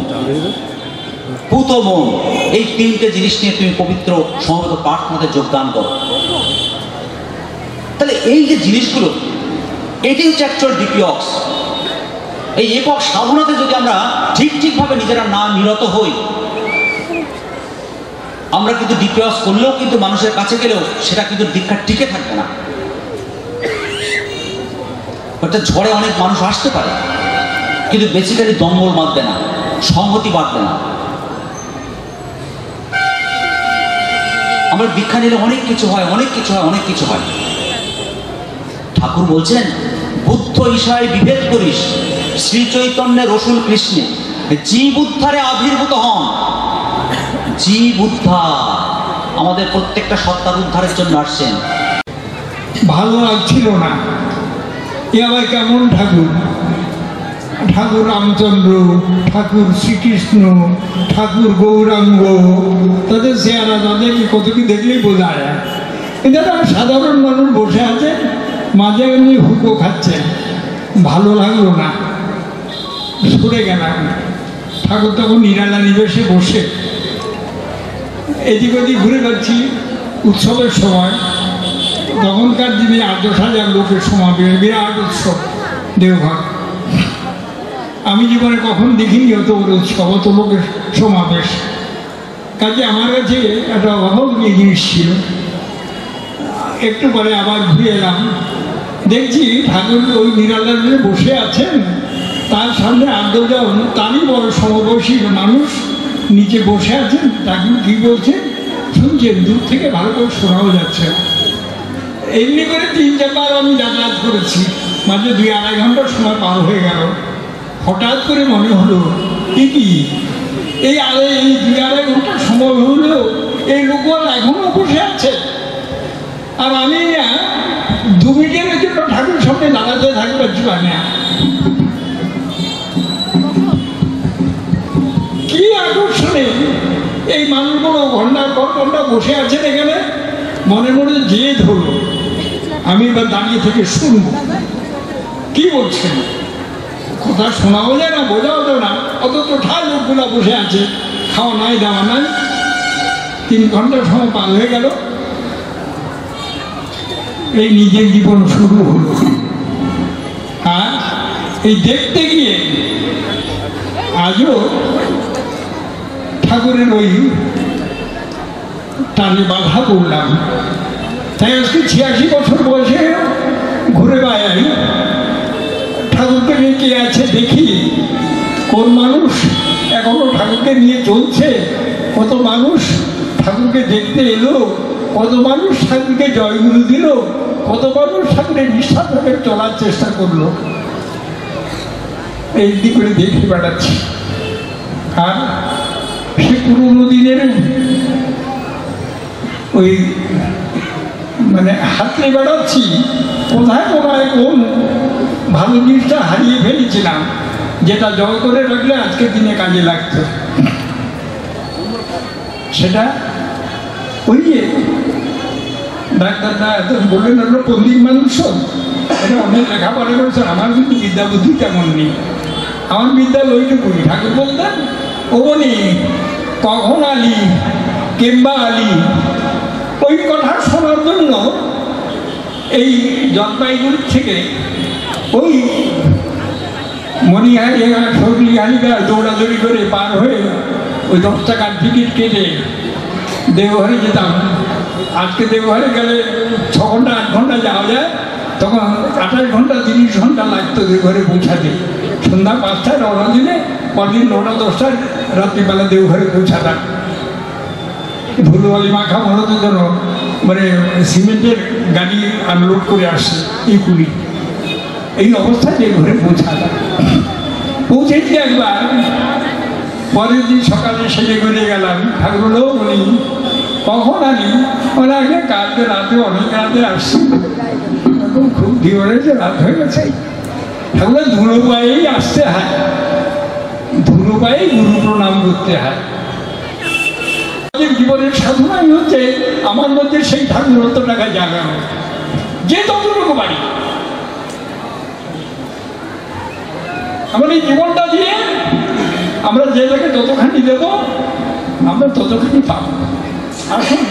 পুত মন, এই 3টে জিনিস নিয়ে তুমি পবিত্র সমবেত প্রার্থনাতে যোগদান করো। তাহলে এই যে জিনিসগুলো, এটি হচ্ছে অ্যাকচুয়াল ডিপিঅক্স। এই একক সাধনাতে যদি আমরা ঠিকভাবে নিজেরা না নিরত হই, আমরা কিন্তু ডিপিঅক্স করলেও কিন্তু মানুষের কাছে গেলেও সেটা কিন্তু দীক্ষা টিকে থাকবে না। একটা ঝড়ে অনেক মানুষ আসতে পারে, কিন্তু বেসিক্যালি দম্বল বাঁধবে না, সংহতি বাঁধবে না। আমরা দীক্ষা নিলে অনেক কিছু হয়, অনেক কিছু হয়, অনেক কিছু হয়। ঠাকুর বলছেন, বুদ্ধ ঈশায় বিভেদ করিস, শ্রী চৈতন্যের রসুল কৃষ্ণে জীব উদ্ধারে আবির্ভূত হন। জীব উদ্ধার, আমাদের প্রত্যেকটা সত্তার উদ্ধারের জন্য আসছেন। ভালো লাগছিল না, এ আবার কেমন ঠাকুর? ঠাকুর রামচন্দ্র, ঠাকুর শ্রীকৃষ্ণ, ঠাকুর গৌরাঙ্গ, তাদের চেহারা তাদেরকে কত কি দেখলেই বোঝা যায়। কিন্তু একটা সাধারণ মানুষ বসে আছে, মাঝে এমনি হুকো খাচ্ছে, ভালো লাগলো না, সরে গেলাম। ঠাকুর তখন নিরালা নিবেশে বসে এদিক ওদিক ঘুরে যাচ্ছি উৎসবের সময়। তখনকার দিনে 8,000 লোকের সমাবেশ, বিরাট উৎসব দেওঘর। আমি জীবনে কখন দেখিনি অত বড় উৎসব, অত লোকের সমাবেশ। কাজে আমার কাছে একটা অভাবনীয় জিনিস ছিল। একটু পরে আবার ঘুরে এলাম, দেখছি ঠাকুর ওই নিরালার বসে আছেন, তার সামনে 8-10 তারই বড় সমবয়সী মানুষ নিচে বসে আছেন। ঠাকুর কী বলছেন শুনছেন, দূর থেকে ভালো করে শোনাও যাচ্ছে। এমনি করে 3-4 বার আমি যাতায়াত করেছি। মাঝে 2-2.5 ঘন্টার সময় পার হয়ে গেল। হঠাৎ করে মনে হলো কি এই 2-2.5 ঘন্টার সময় হলেও এই লোকগুলো এখনো বসে আছে, আর আমি 2 মিনিটের জন্য ঠাকুর সামনে দাঁড়াতে থাকতে পারছি না। কি আকর্ষণে এই মানুষগুলো ঘন্টার পর ঘন্টা বসে আছেন এখানে। মনে মনে জেদ হলো আমি এবার দাঁড়িয়ে থেকে শুনবো কি বলছেন। কথা শোনাও যায় না, বোঝাও যায় না, অথচ ঠাই লোকগুলো বসে আছে, খাওয়া নাই দাওয়া নাই। 3 ঘন্টার সময় পার হয়ে গেল। এই নিজের জীবন শুরু হলো। আর এই দেখতে গিয়ে আজও ঠাকুরের ওই টানে বাধা পড়লাম। তাই আজকে 86 বছর বয়সে ঘুরে বেড়াই, ঠাকুরকে নিয়ে কে আছে দেখি, কোন মানুষ এখনো ঠাকুরকে নিয়ে চলছে, কত মানুষ ঠাকুরকে দেখতে এলো, কত মানুষ ঠাকুরকে জয়গুরু দিল, কত মানুষ ঠাকুরের নিষ্ঠাভাবে চলার চেষ্টা করলো। এই দিক করে দেখে বেড়াচ্ছি। আর সে পুরোনো দিনের ওই মানে হাতলে বেড়াচ্ছি, কোথায় কোথায় কোন ভালো জিনিসটা হারিয়ে ফেলেছিলাম, যেটা জয় করে রাখলে আজকের দিনে কাজে লাগতো। সেটা ওই যে ডাক্তাররা এত বললেন আমরা পল্লীর মানুষ, এটা অনেক লেখাপড়া করেছে, আমার কিন্তু বিদ্যা বুদ্ধি তেমন নেই। আমার বিদ্যালয় ওইটুকুই। ঠাকুর বলতেন ওমনি কখন আলি কিংবা আলি, ওই কথা শোনার জন্য এই জলপাইগুড়ি থেকে ওই মণিহারিয়া সরলিহারিকা দৌড়াদৌড়ি করে পার হয়ে ওই 10 টাকার টিকিট কেটে দেওঘরে যেতাম। আজকে দেওঘরে গেলে 6 ঘন্টা 8 ঘন্টা যাওয়া যায়, তখন 28 ঘন্টা 30 ঘন্টা লাগতো দেওঘরে পৌঁছাতে। সন্ধ্যা 5টায় রওনা দিলে পরদিন 9টা-10টায় রাত্রিবেলা দেওঘরে পৌঁছাতাম। ধুলোবালি মাখা মরতের জন্য মানে সিমেন্টের গাড়ি আনলোড করে আসছে এই কুড়ি, এই অবস্থায় দেওঘরে পৌঁছাতাম। পৌঁছেছি একবার, পরের দিন সকালে সেজে করে গেলাম। ঠাকুর বলি কখন আনি, ওরা আগে কালকে রাতে অনেক রাতে আসছি, এখন খুব ভিড়ে যে রাত হয়ে গেছে। ঠাকুর ধুলো পায়েই আসতে হয়, ধুলো পায়েই গুরু প্রণাম করতে হয়। জীবনের সাধনাই হচ্ছে আমার মধ্যে সেই ঠাকুরত্বটাকে জাগানো, যে ততটুকু পারি। আমার এই জীবনটা দিয়ে আমরা যে জায়গায় যতখানি দেব আমরা ততখানি পাবো। আসুন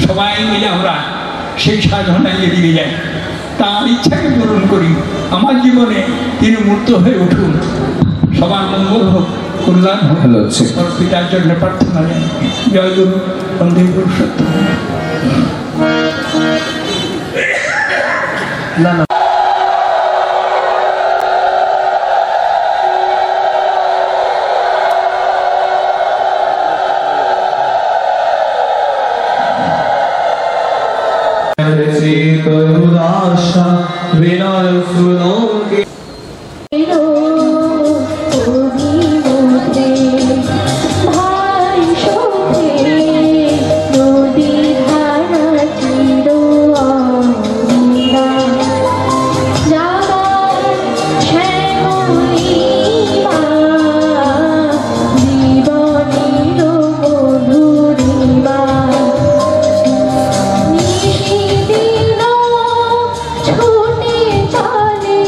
সবাই মিলে আমরা সেই সাধনায় এগিয়ে যাই, তার ইচ্ছাকে পূরণ করি। আমার জীবনে তিনি মূর্ত হয়ে উঠুন, সবার মঙ্গল হোক, কল্যাণ ভালো হচ্ছে। পিতার জন্য প্রার্থনা জানি। জয় গুরু বন্দে পুরুষোত্তম। না না করুণাশা বিনয় সুনকে ছুটে চলে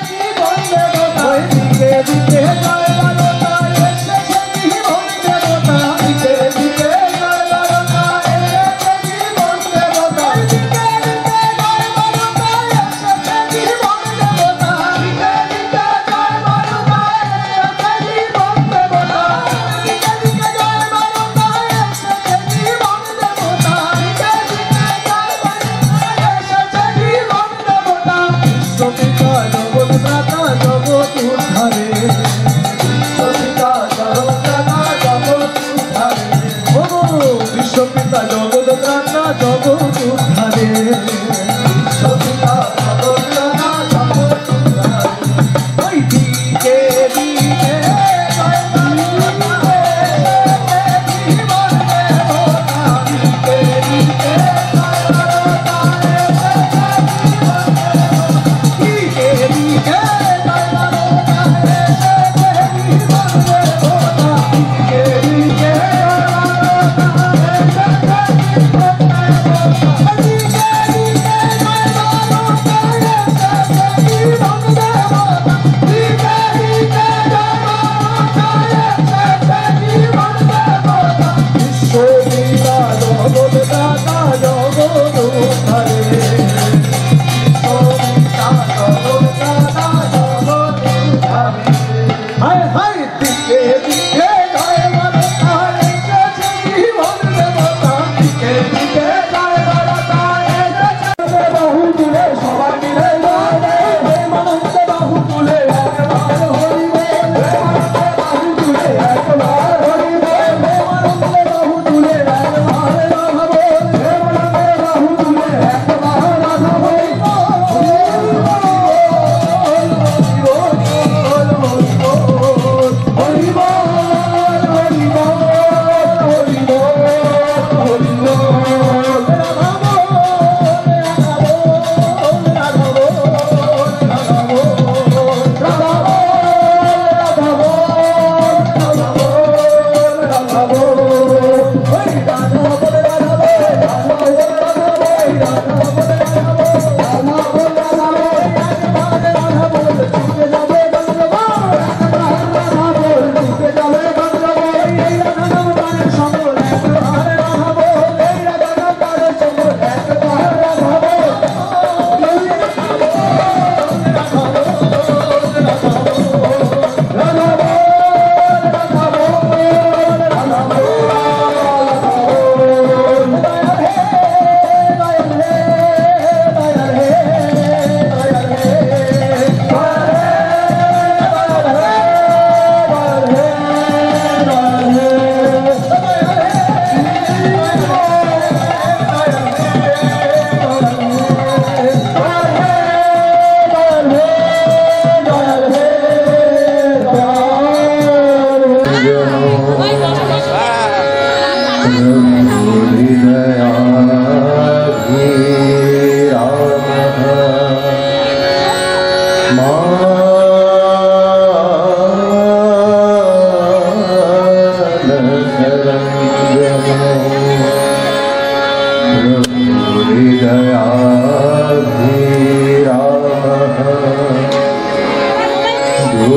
জীবন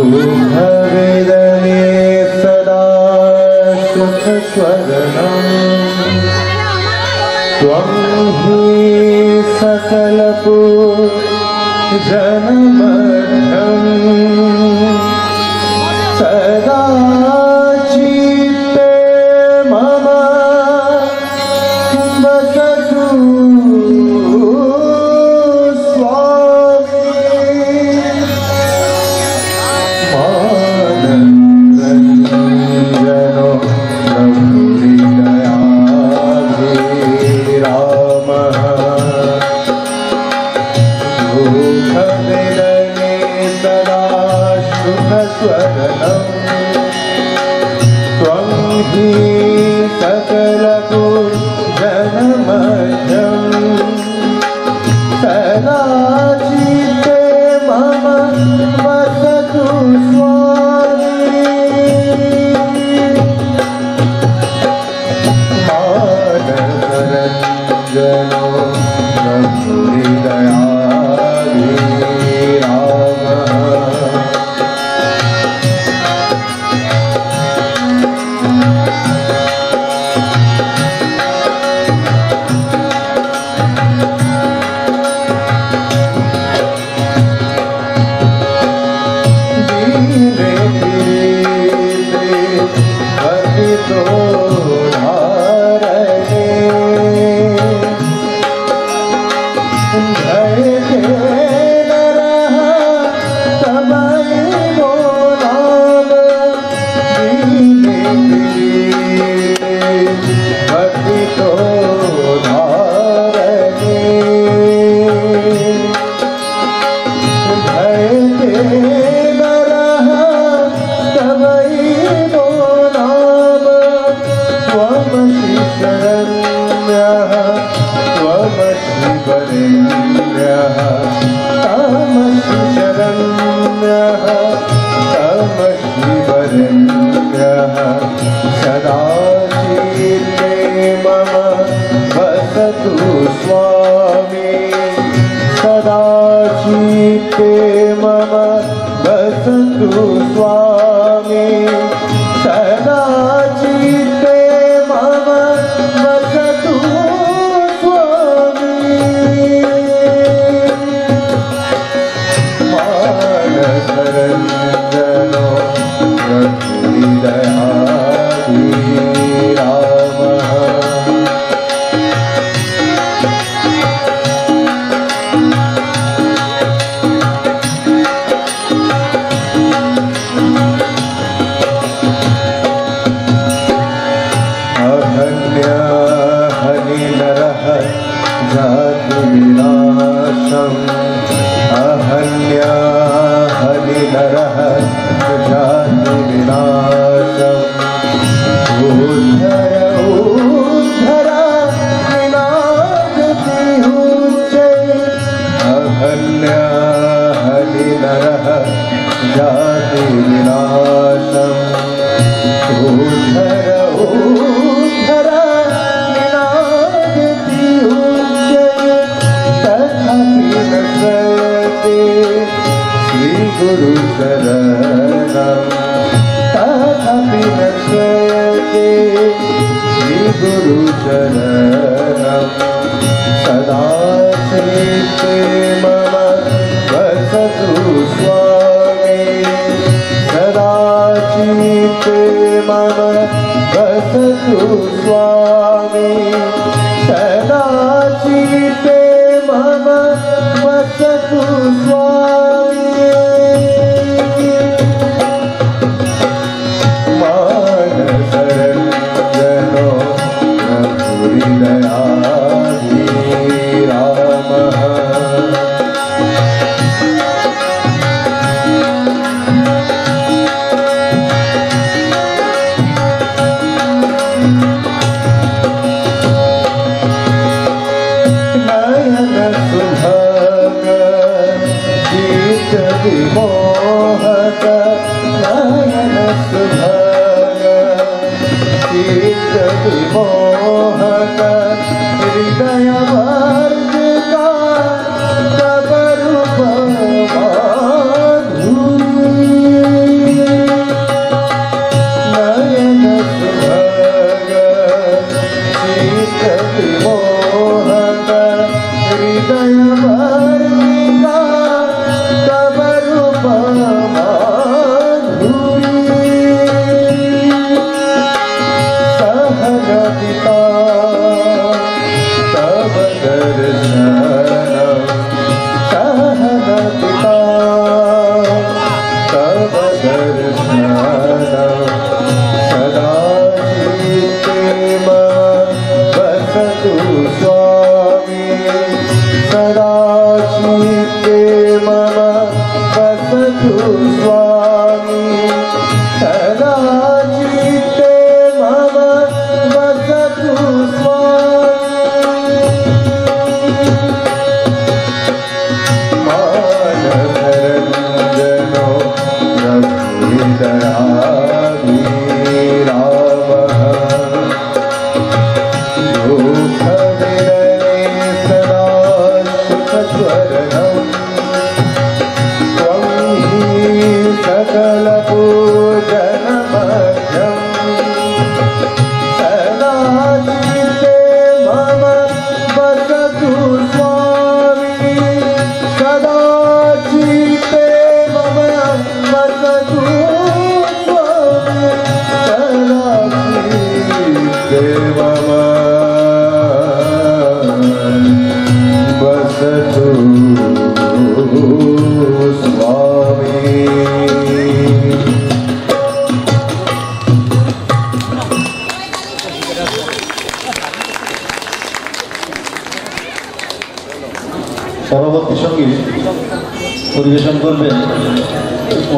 दुःखवेदने सदा सुखस्वरणम् त्वं हि सकलपूजनमध्यम् सदा चित्ते मम वसतु स्वामी त्वं हि सकलपूजनमध्यम् सदा चित्ते मम वसतु स्वामी मानसरञ्जनो प्रभुहृदयाधि सदा चित्ते मम वसतु स्वामी सदा चित्ते मम वसतु स्वामी सदा चित्ते मम वसतु स्वामी मानसरञ्जनो प्रभुहृदयाधि रामः अहन्या हरिनरः जातिविनाशम् अहन्या हरिनरः जातिविनाशम् उद्धर उद्धर विनाशति उच्चै अहन्या हरिनरः जातिविनाशम् उद्धर उद्धर विनाशति उच्चै तथापि न सते श्रीगुरुशरणम् तथापि न सते श्रीगुरुशरणम् सदा चित्ते मम वसतु स्वामी सदा चित्ते मम वसतु स्वामी सदा चित्ते मम वसतु स्वामी मानसरञ्जनो प्रभुहृदयाधि रामः विमोहक नयन सुभग चित्त विमोहक हृदय वर्ग का कबर माधुरी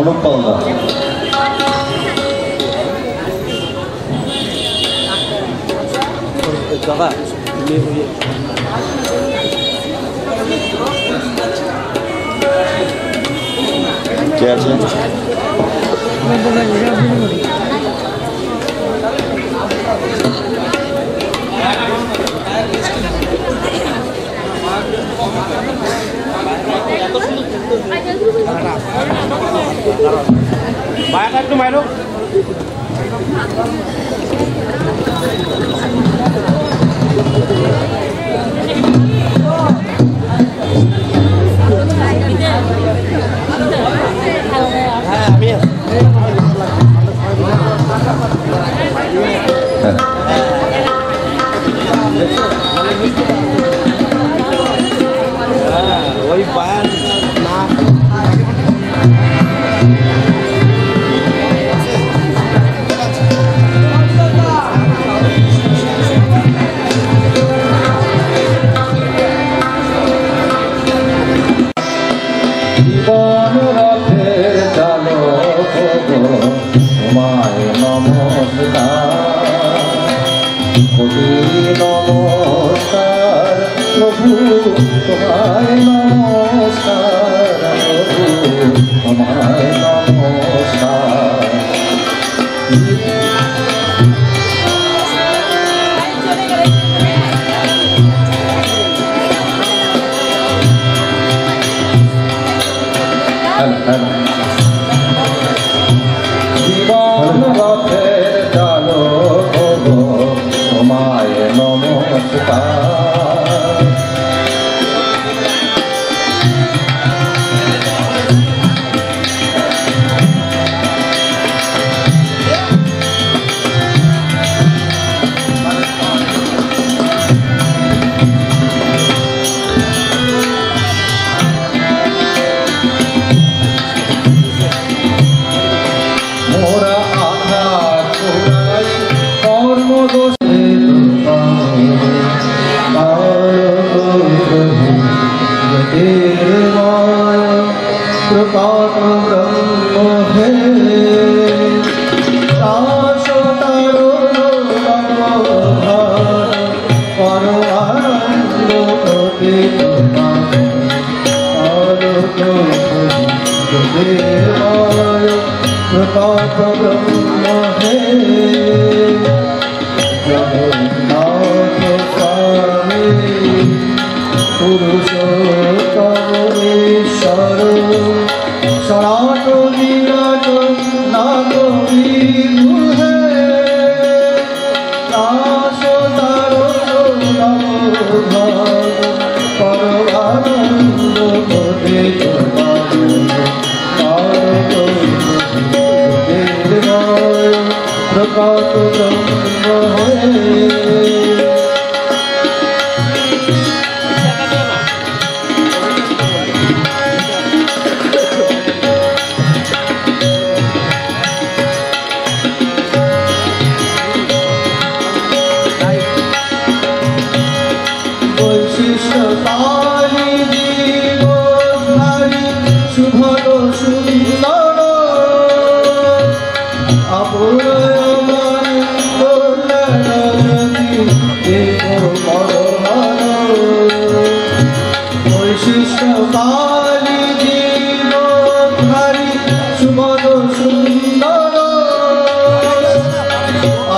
অনুপ পালদার। কে আছে? মায়াটা একটু মাইরো। হ্যাঁ আমি ওই বায়ান না জীবন রথের চালক তোমায় নমস্কার, কোটি নমস্কার প্রভু তোমায় নমস্কার, প্রভু তোমায় নমস্কার। জীবন রথের চালক তোমায় নমস্কার, মোরা আঘাত করাই কর্মদোষে প্রকাশ ব্রহ্ম হে प्रकाश ब्रह्म हे जगन्नाथ स्वामी पुरुषोत्तम ईश्वर सनातनी राज नागवीर है दास तारो परमानंद भजे प्रकाश ब्रह्म है वैशिष्टतानि जीवधारी शुभद सुंदर अपूर्वमान कल्याणरति देव परमान वैशिष्टतानि जीवधारी शुभद सुंदर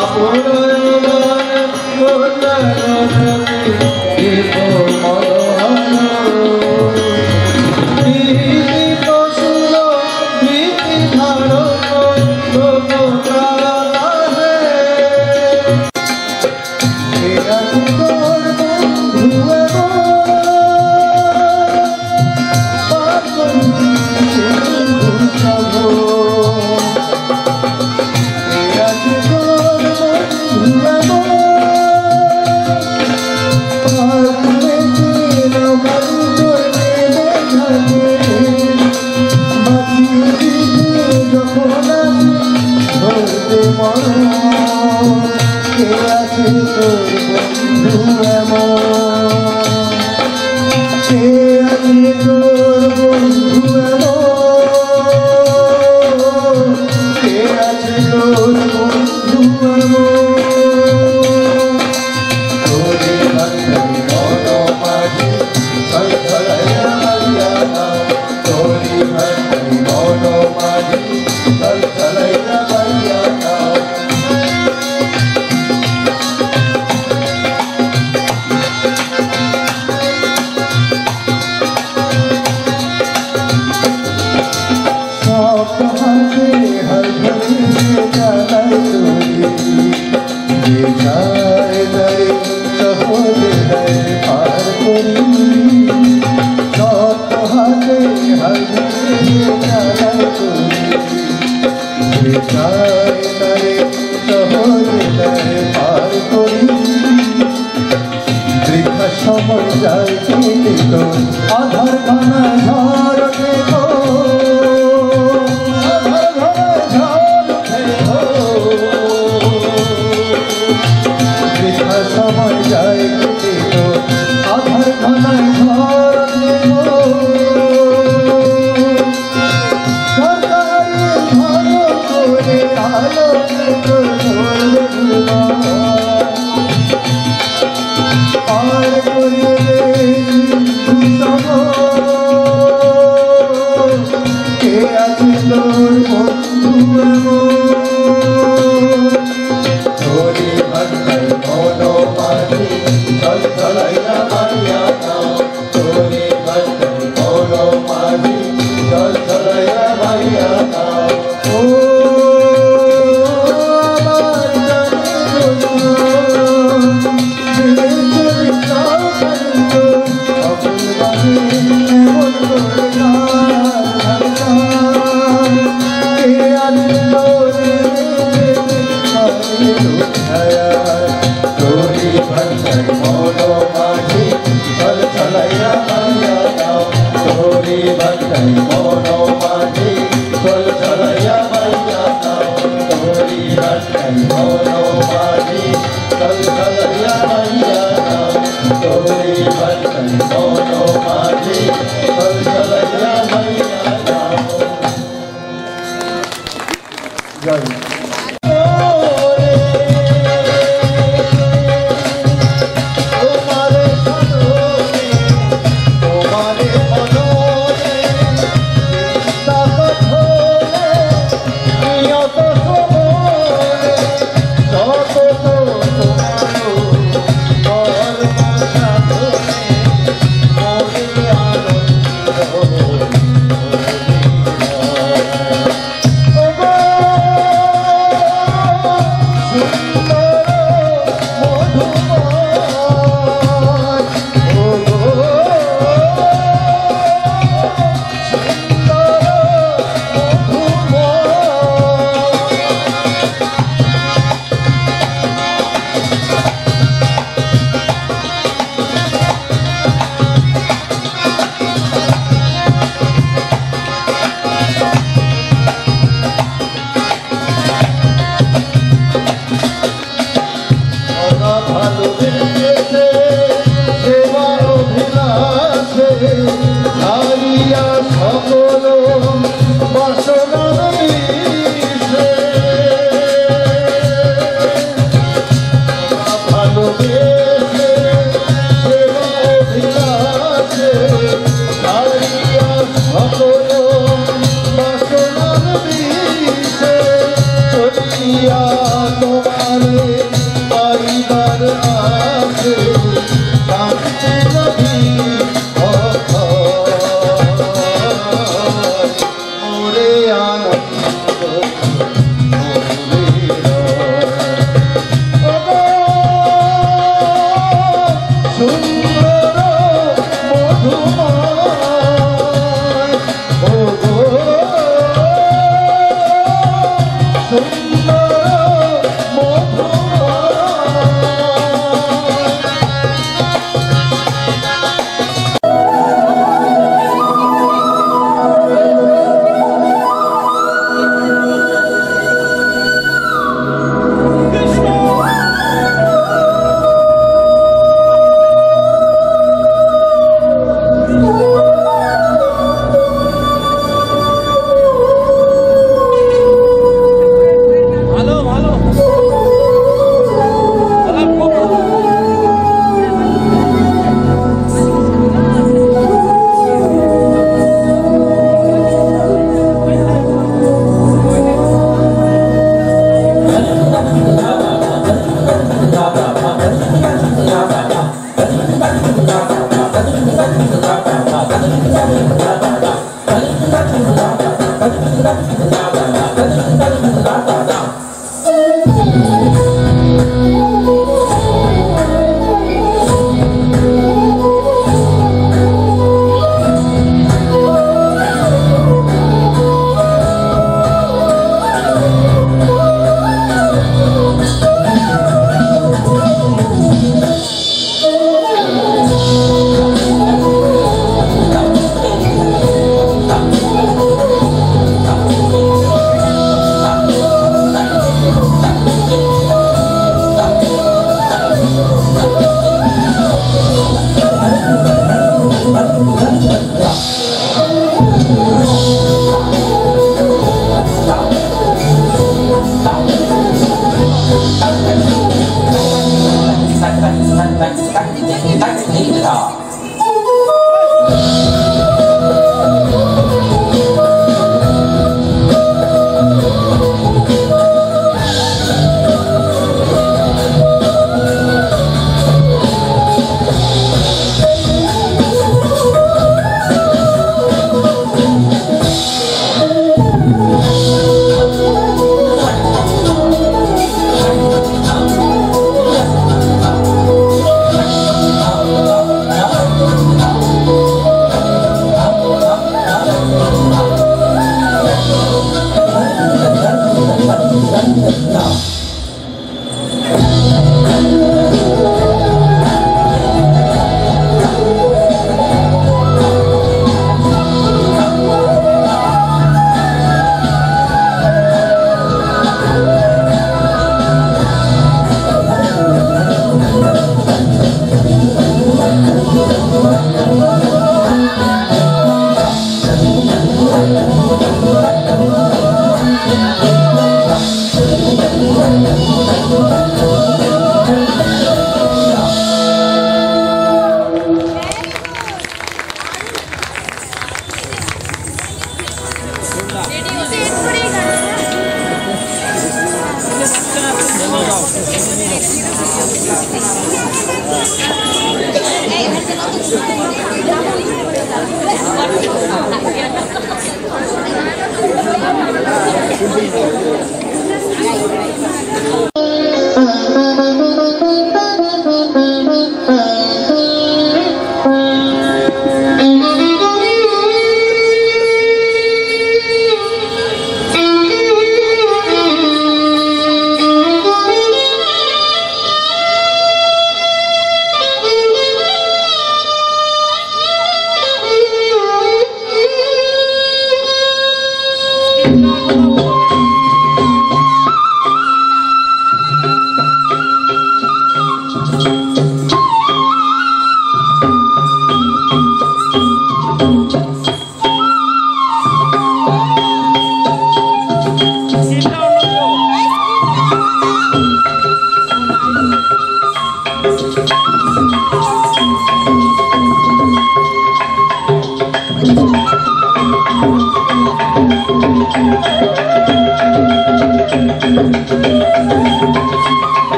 अपूर्वमान कल्याणरति देव परमान प्रीति प्रसुर प्रीति धारक लोक प्राणा है तेरा तुझोर बंधु तेरा तुझोर बंधु যখন জ্বালায় তুমি যেথায় দাঁড়ে সহজে দেয় পার করি যত হাতে হারিয়ে জ্বালায় তুমি যেথায় দাঁড়ে সহজে দেয় পার করি বৃথা সময় যায় কেটে তো আধার খানা ঝড় ওঠে গো আধার খানা ঝড় ওঠে গো বৃথা সময় যায় কেটে তো আধার খানা ঝড় ওঠে গো সরকারি ভালো করে আলো পার করে কে আছে তোর বন্ধু ধরে ভান্ডার মনো মাঝে চল চলাইয়া মারিয়া নাও ধরে ভান্ডার মনো মাঝে চল চলাইয়া মারিয়া নাও ও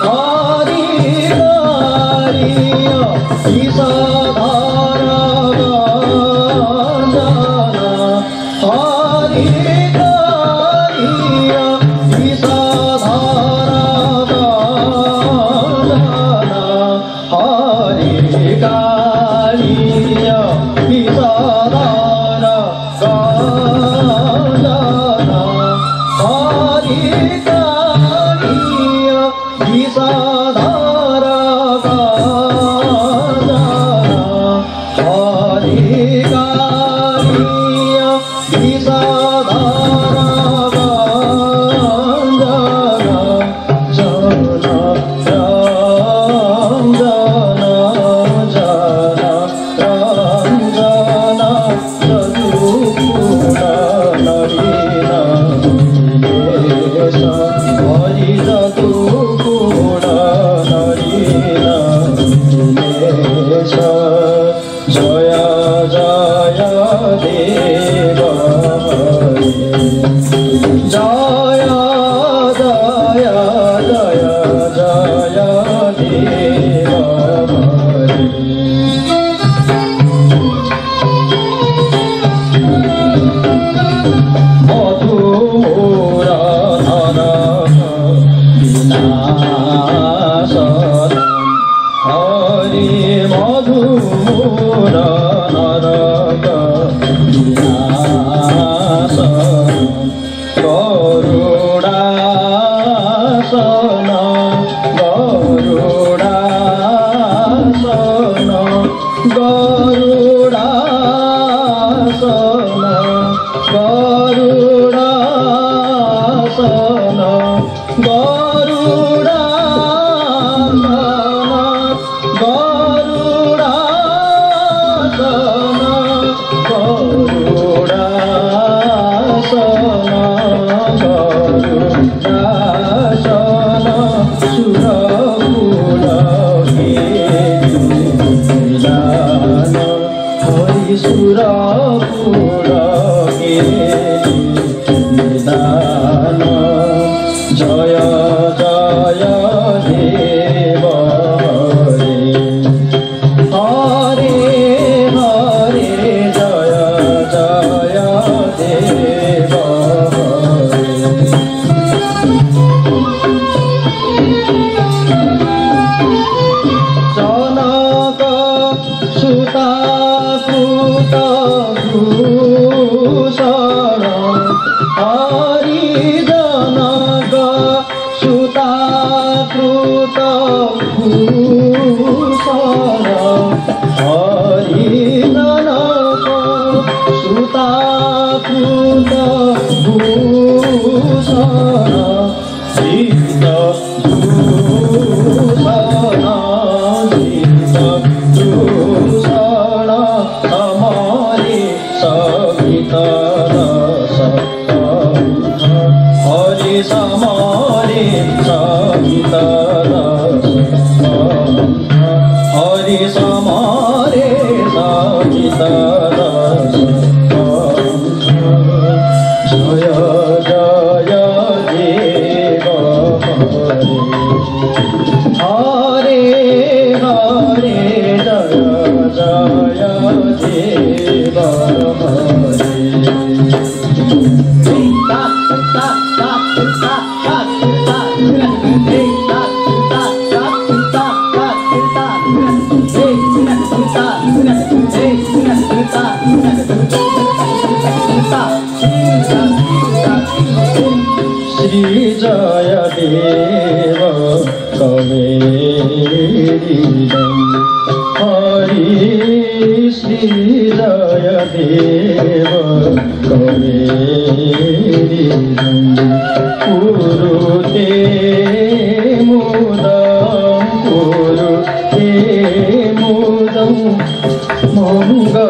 Hari দেব জয় জয় জয় জয় দেব মধুর বিনাশন হরি মধুর নরক বিনাশন গরুড়াসন গরুড়াসন গরুড়াসন গরুড়াসন জয় জয় দেব হরে হরে জয় জয় দেব জনক সুতা কৃত ভূষণ হরি জনক সুতা কৃত ভূষণ হরি জনক সুতা কৃত ভূষণ চিত্ত ভূষণ চিত্ত ভূষণ আমারি সবিত হরি সমরে সবিত হরি সমরে সবিত জয় জয় দেব হরে হরে জয় জয় দেব শ্রী জয় দেব কবেরিদম হরি শ্রী জয় দেব কবেরিদম কুরুতে মুদম কুরুতে মুদম মঙ্গলমুজলবিতম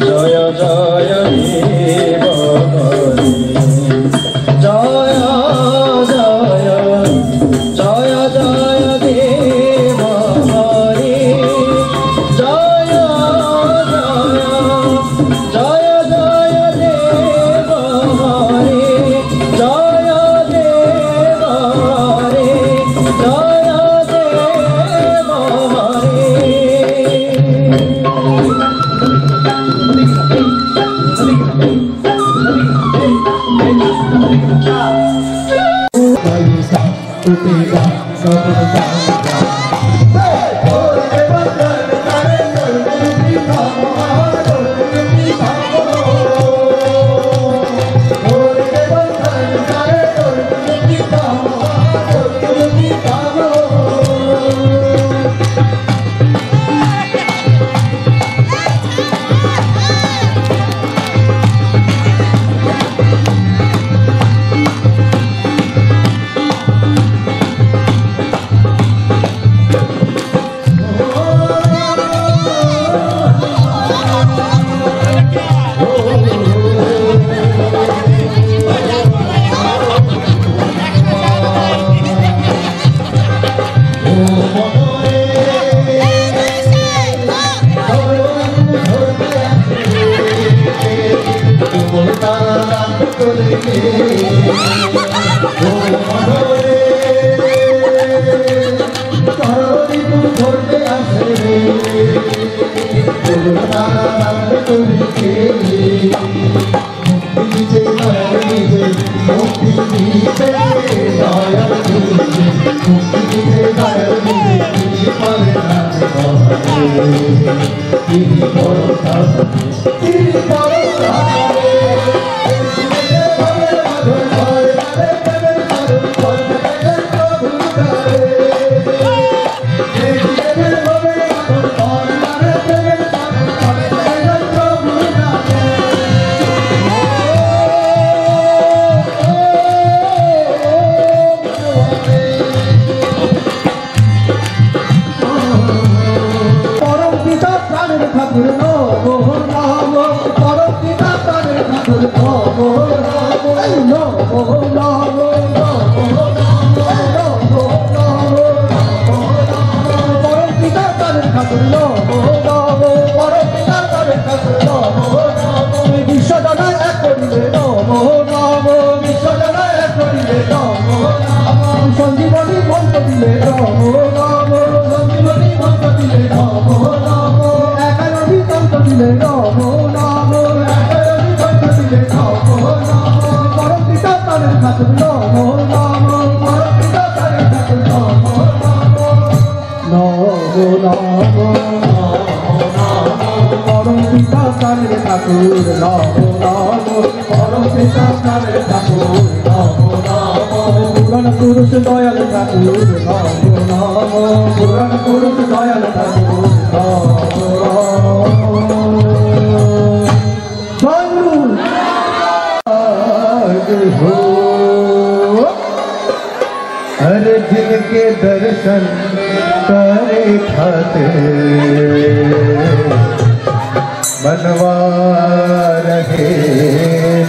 জয় জয় দেব জয় জয় জয় জয় দেব হরে জয় জয় জয় জয় जिनके दर्शन करे खातिर मनवा रहे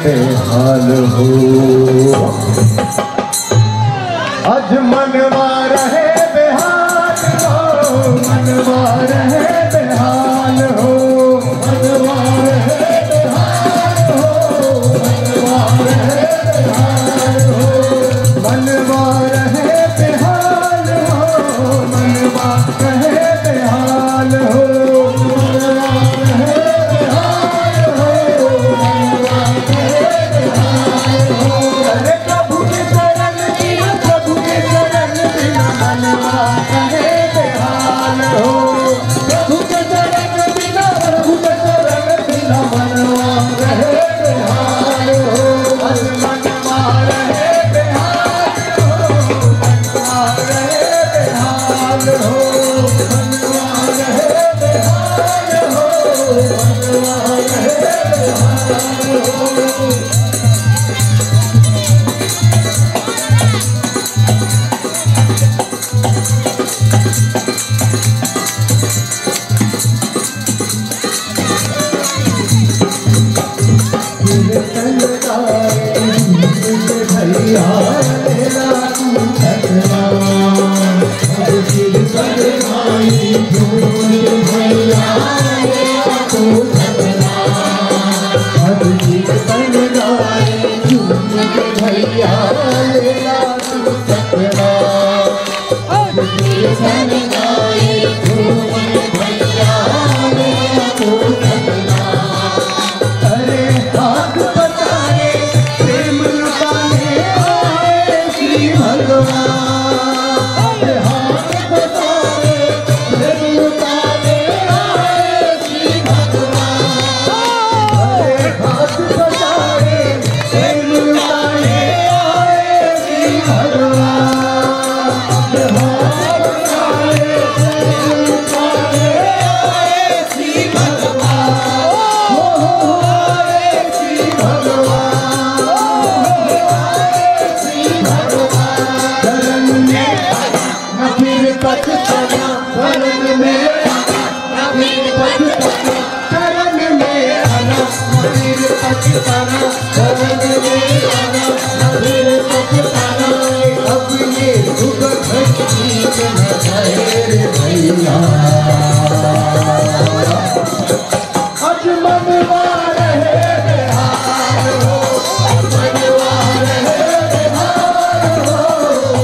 बेहाल हो, आज मनवा रहे बेहाल हो, मनवा रहे बेहाल हो, मनवा रहे बेहाल हो, मनवा रहे बेहाल हो, मनवा रहे बेहाल हो,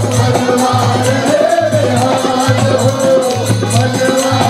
मनवा रहे बेहाल हो, मनवा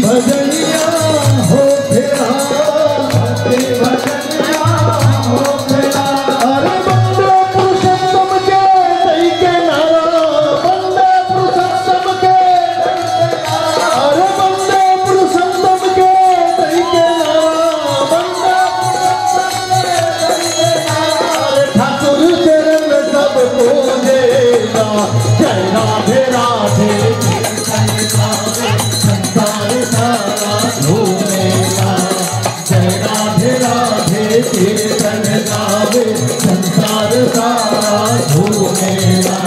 भजनिया हो फेरा, की भजनिया हो फेरा। अरे बंदे पुरुषोत्तम के दई के नारा, बंदे पुरुषोत्तम के, अरे बंदे पुरुषोत्तम के दई के नारा, बंदे ठाकुर चरण सब पूजेगा। जय राधे राधे संसार सारा झूमेगा। जय राधे राधे कीर्तन गावे, संसार सारा झूमेगा।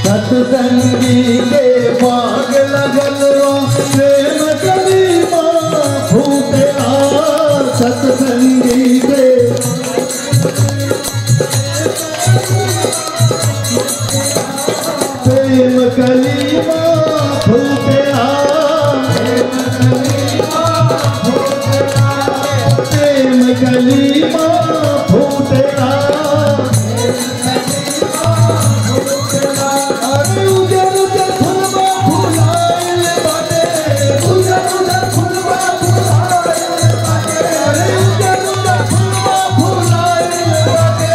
सत्संगी के बाग लगल प्रेम करीमा फूटेला। सत्संगी के प्रेम कलीमा फूटेला। प्रेम कलीमा फूटेला। अरे उजर उजर फुलवा फुलाइल बाटे, उजर उजर फुलवा फुलाइल बाटे। अरे उजर उजर फुलवा फुलाइल बाटे,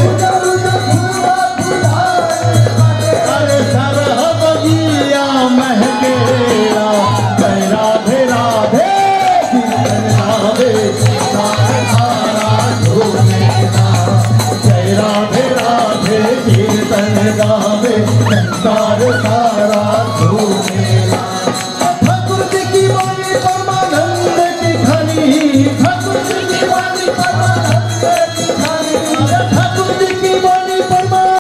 उजर उजर फुलवा फुलाइल बाटे। अरे सरह बगिया महकेला। जय राधे राधे कीर्तन गावे, संसार सारा झूमेला। जय राधे राधे कीर्तन गावे, संसार सारा झूमेला। ठाकुर जी की वाणी परमानंद की खनी, ठाकुर जी की वाणी परमानंद की खनी। ठाकुर जी की वाणी परमानंद।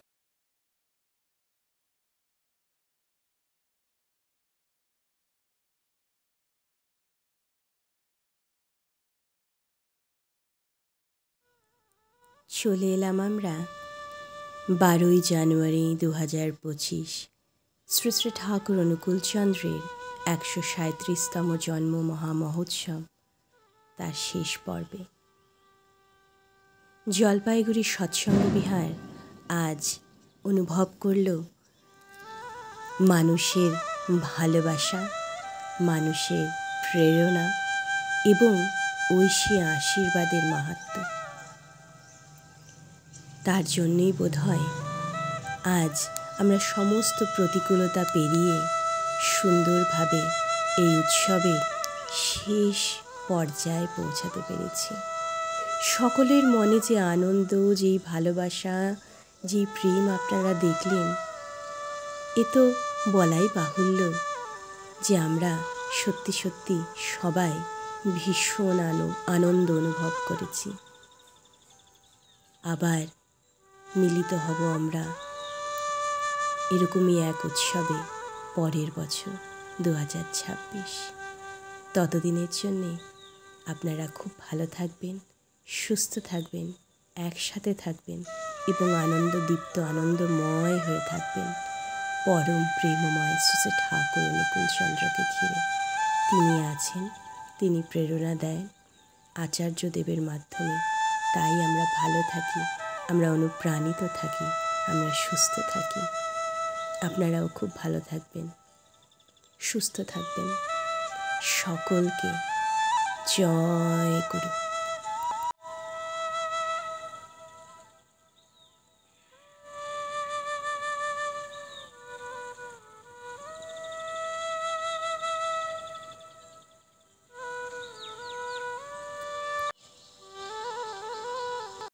চলে এলাম আমরা 12ই জানুয়ারি 2025 শ্রী শ্রী ঠাকুর অনুকূলচন্দ্রের 137তম জন্ম মহামহোৎসব তার শেষ পর্বে। জলপাইগুড়ি সৎসঙ্গ বিহার আজ অনুভব করল মানুষের ভালোবাসা, মানুষের প্রেরণা এবং ঐশী আশীর্বাদের মাহাত্ম্য। তার জন্যই বোধহয় আজ আমরা সমস্ত প্রতিকূলতা পেরিয়ে সুন্দরভাবে এই উৎসবের শেষ পর্যায়ে পৌঁছাতে পেরেছি। সকলের মনে যে আনন্দ, যেই ভালোবাসা, যেই প্রেম আপনারা দেখলেন, এ তো বলাই বাহুল্য যে আমরা সত্যি সত্যি সবাই ভীষণ আনন্দ অনুভব করেছি। আবার মিলিত হব আমরা এরকমই এক উৎসবে পরের বছর 2026। ততদিনের জন্যে আপনারা খুব ভালো থাকবেন, সুস্থ থাকবেন, একসাথে থাকবেন এবং আনন্দদীপ্ত আনন্দময় হয়ে থাকবেন পরম প্রেমময় শ্রী ঠাকুর অনুকূলচন্দ্রকে ঘিরে। তিনি আছেন, তিনি প্রেরণা দেন আচার্যদেবের মাধ্যমে। তাই আমরা ভালো থাকি, আমরা অনুপ্রাণিত থাকি, আমরা সুস্থ থাকি। আপনারাও খুব ভালো থাকবেন, সুস্থ থাকবেন। সকলকে জয় গুরু।